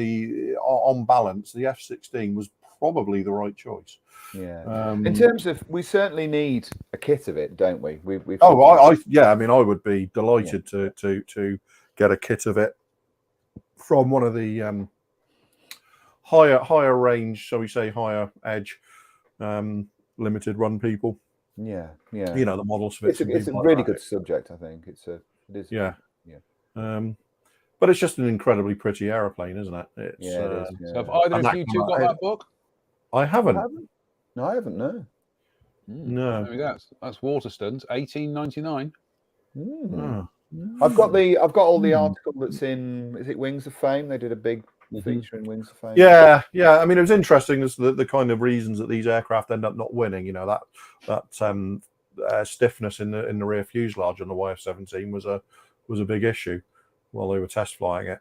on balance, the F-16 was probably the right choice. Yeah. In terms of, we certainly need a kit of it, don't we? I mean, I would be delighted to get a kit of it from one of the higher range, shall we say, higher edge, limited run people. Yeah. The models. It's a really good subject. I think it is. Yeah. But it's just an incredibly pretty aeroplane, isn't it? It is. Yeah. So have either of you two got that book? I haven't. No, I haven't. No. No. Maybe that's Waterston's 1899. I've got all the article that's in. Is it Wings of Fame? They did a big feature in Wings of Fame. Yeah. I mean, it was interesting as the kind of reasons that these aircraft end up not winning. That stiffness in the rear fuselage on the YF-17 was a big issue while they were test flying it.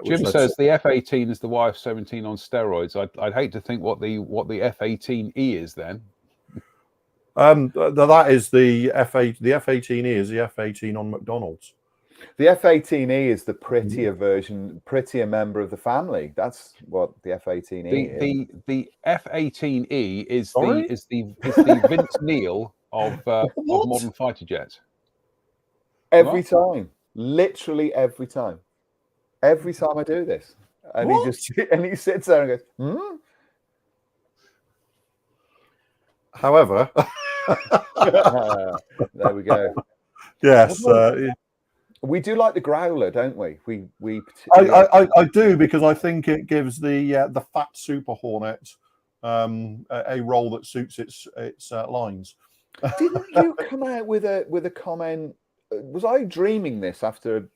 Jim says the F-18 is the YF-17 on steroids. I'd hate to think what the F-18E is then. That is the F-8. The F-18E is the F-18 on McDonald's. The F-18E is the prettier version, prettier member of the family. That's what the F-18E is. The F-18E is the Vince Neil of modern fighter jets. Every time, literally every time. Every time I do this, and he sits there and goes, However, there we go. Yes, we do like the growler, don't we? I do, because I think it gives the fat Super Hornet a role that suits its lines. Didn't you come out with a comment? Was I dreaming this after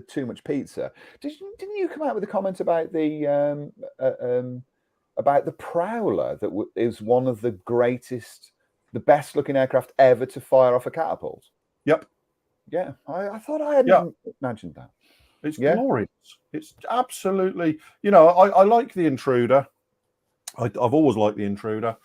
too much pizza? Didn't you come out with a comment about the Prowler that is one of the greatest, the best looking aircraft ever to fire off a catapult? Yep. Yeah, I thought I hadn't imagined that. It's glorious. It's absolutely. I like the Intruder. I've always liked the Intruder.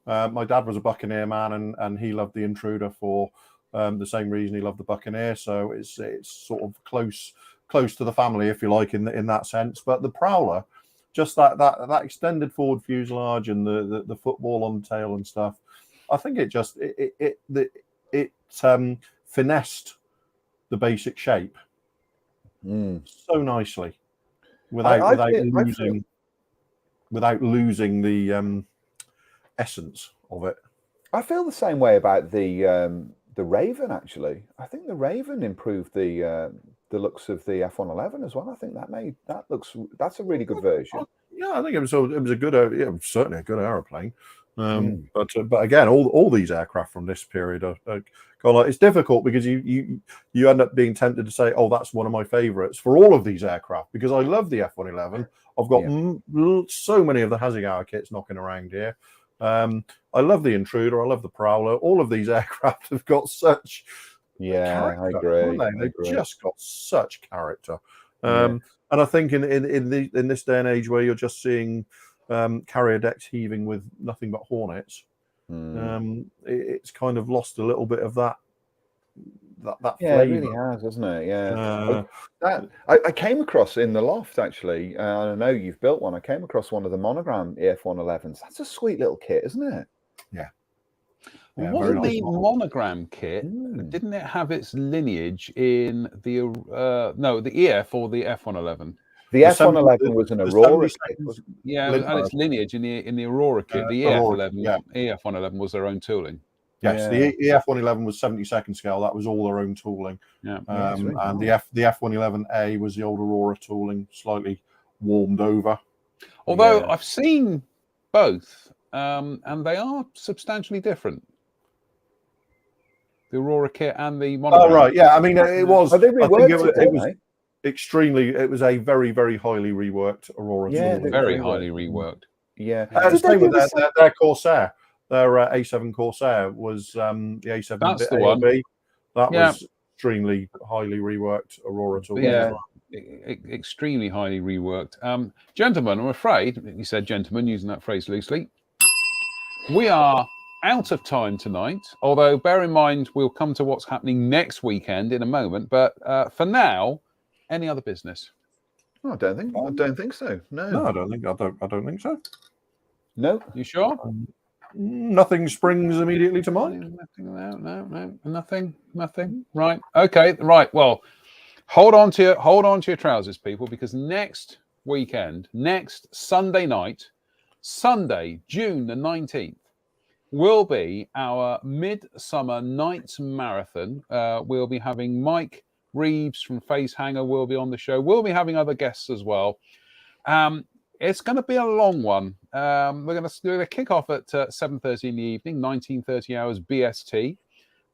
My dad was a Buccaneer man, and he loved the Intruder for the same reason he loved the Buccaneer. So it's sort of close to the family, if you like, in that sense. But the Prowler, just that extended forward fuselage and the football on the tail and stuff, I think it finessed the basic shape so nicely without losing the essence of it. I feel the same way about the Raven. Actually, I think the Raven improved the looks of the F-111 as well. I think that's a really good version. Yeah, I think it was a good, certainly a good aeroplane. But again, all these aircraft from this period are it's difficult, because you end up being tempted to say, oh, that's one of my favorites for all of these aircraft, because I love the F-111. I've got so many of the Hasegawa kits knocking around here. I love the Intruder. I love the Prowler. All of these aircraft have got such character, I agree. They've just got such character. And I think in this day and age where you're just seeing carrier decks heaving with nothing but Hornets, it's kind of lost a little bit of that flavor. It really has, hasn't it? Yeah. I came across in the loft, actually. I know you've built one. I came across one of the monogram EF-111s. That's a sweet little kit, isn't it? Yeah. Wasn't the monogram kit? Didn't it have its lineage in the EF or the F-111? The F-111 was an Aurora kit. Yeah, it had its lineage in the Aurora kit. The EF-111 was their own tooling. Yes, the EF-111 was 72nd scale. That was all their own tooling. Yeah. And the F-111A was the old Aurora tooling, slightly warmed over. Although Yeah. I've seen both, and they are substantially different. The Aurora kit and the monogram. Oh, right. Yeah. I mean, it was. Oh, they I think reworked it was didn't extremely. It was a very, very highly reworked Aurora. Yeah, tool. Very highly reworked. they? Yeah. Did Did they same do with the same? their Corsair. Their A7 Corsair was the A7 That's bit the one. AOB. That Yeah. was extremely highly reworked Aurora tool. Yeah. as well. Extremely highly reworked. Gentlemen, I'm afraid, you said gentlemen, using that phrase loosely, we are out of time tonight, although bear in mind we'll come to what's happening next weekend in a moment, but for now, any other business? Oh, I don't think so. No. No, I don't think so. No. You sure? Nothing springs immediately to mind. Nothing. Right. Okay. Right. Well, hold on to your trousers, people, because next weekend, next Sunday night, Sunday, June the 19th, will be our Midsummer Nights Marathon. We'll be having Mike Reeves from Facehanger will be on the show. We'll be having other guests as well. It's going to be a long one. We're going to kick off at 7:30 in the evening, 19:30 hours BST.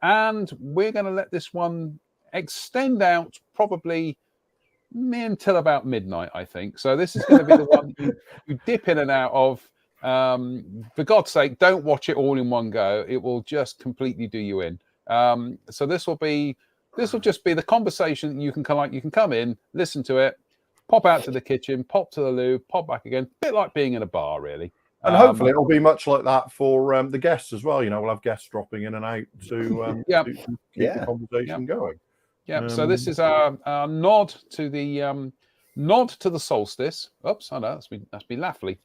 And we're going to let this one extend out probably until about midnight, I think. So this is going to be the one you dip in and out of. For God's sake, don't watch it all in one go. It will just completely do you in. So this will just be the conversation that you can come in, listen to it, pop out to the kitchen, pop to the loo, pop back again. A bit like being in a bar, really. And hopefully it'll be much like that for the guests as well. You know, we'll have guests dropping in and out to keep the conversation going. Yeah. So this is our nod to the solstice. Oops, I know that's been laughly.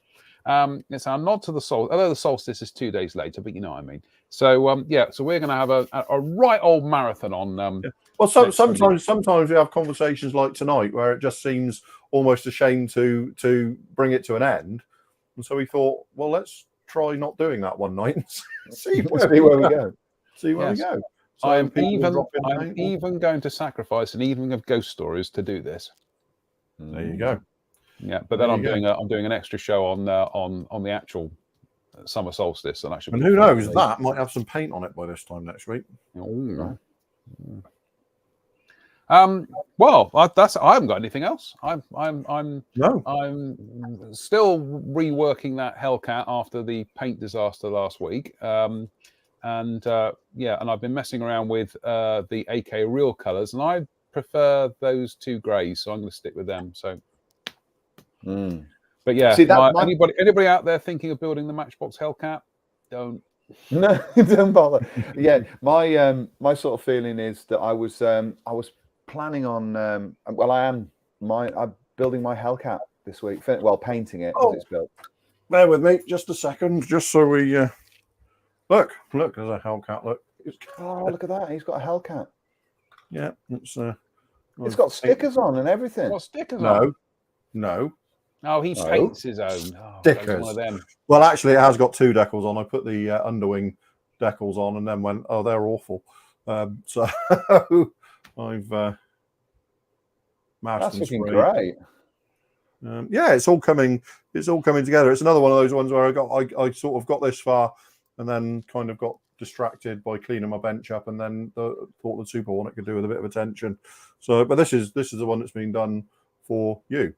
It's our nod to the solstice. Although the solstice is 2 days later, but you know what I mean. So so we're going to have a right old marathon on. Well, sometimes we have conversations like tonight where it just seems almost a shame to bring it to an end, and so we thought, well, let's try not doing that one night and see where we go. See where we go. So I'm even going to sacrifice an evening of ghost stories to do this. There you go. Yeah, but then I'm doing an extra show on the actual summer solstice, and actually, and who knows, that might have some paint on it by this time next week. Oh. Well, I haven't got anything else. I'm still reworking that Hellcat after the paint disaster last week. And I've been messing around with the AK real colors, and I prefer those two grays, so I'm going to stick with them. So, but yeah, anybody out there thinking of building the Matchbox Hellcat, don't. No, don't bother. Yeah, my sort of feeling is that I was planning on. I'm building my Hellcat this week. Well, painting it as it's built. Bear with me just a second, just so we look. There's a Hellcat. Look. Oh, look at that! He's got a Hellcat. Yeah, it's got stickers on and everything. What stickers on? No. Oh, he paints his own stickers. One of them. Well, actually, it has got two decals on. I put the underwing decals on and then went, oh, they're awful. So I've mashed That's and looking sprayed. great. Yeah, it's all coming together. It's another one of those ones where I sort of got this far and then kind of got distracted by cleaning my bench up, and then thought the Super Hornet could do with a bit of attention. So, but this is the one that's been done for you.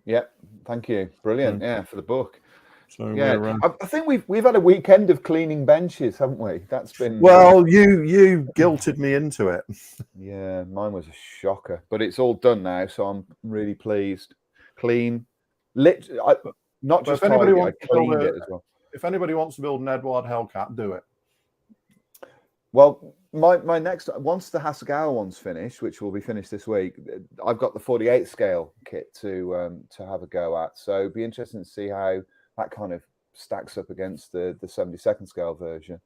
Yep, thank you. Brilliant. Yeah, for the book. So yeah, I think we've had a weekend of cleaning benches, haven't we? That's been well. You guilted me into it. Yeah, mine was a shocker, but it's all done now, so I'm really pleased. Clean, not just tidy, I cleaned it as well. If anybody wants to build an Edward Hellcat, do it. Well, my next, once the Hasegawa one's finished, which will be finished this week, I've got the 48 scale kit to have a go at. So it'd be interesting to see how that kind of stacks up against the 72nd scale version.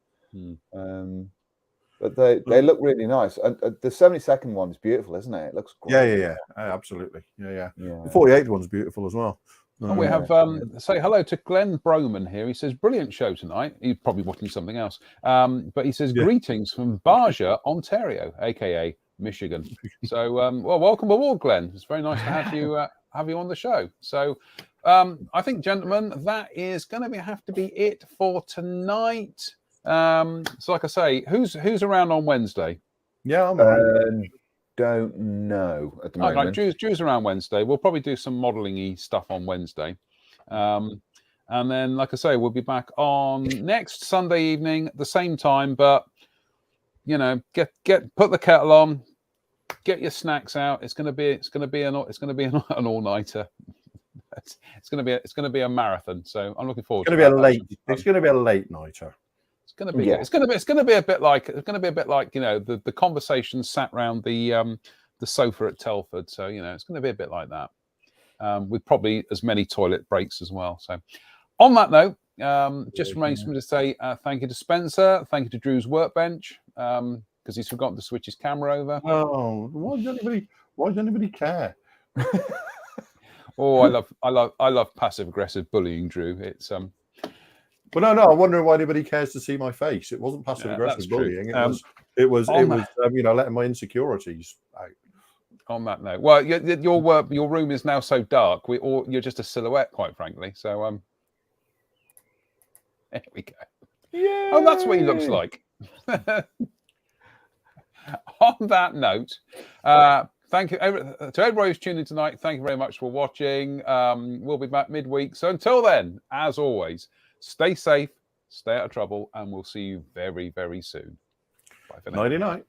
But they look really nice. And the 72nd one is beautiful, isn't it? It looks great. Yeah, absolutely. Yeah. The 48th one's beautiful as well. And we have say hello to Glenn Broman here. He says, brilliant show tonight. He's probably watching something else. But he says, greetings from Barja, Ontario, aka Michigan. So well, welcome aboard, Glenn. It's very nice to have you on the show. So I think, gentlemen, that is going to have to be it for tonight. So, like I say, who's around on Wednesday? Yeah, I'm around. Don't know at the Right, moment. Drew's around Wednesday. We'll probably do some modelling-y stuff on Wednesday. And then, like I say, we'll be back on next Sunday evening at the same time. But you know, put the kettle on, get your snacks out. It's going to be an all-nighter. It's going to be a marathon. So I'm looking forward. It's going to be a late nighter. It's going to be a bit like you know the conversations sat around the sofa at Telford. So you know it's going to be a bit like that. With probably as many toilet breaks as well. So, on that note, just remains for me to say thank you to Spencer, thank you to Drew's workbench because he's forgotten to switch his camera over. Oh, why does anybody care? Oh, I love passive aggressive bullying, Drew. It's But no, I'm wondering why anybody cares to see my face. It wasn't passive aggressive bullying. It was you know, letting my insecurities out. On that note, well, your room is now so dark. You're just a silhouette, quite frankly. So there we go. Yeah. Oh, that's what he looks like. On that note, thank you to everybody who's tuned in tonight. Thank you very much for watching. We'll be back midweek. So until then, as always, stay safe, stay out of trouble, and we'll see you very, very soon. Bye for now. Nighty night.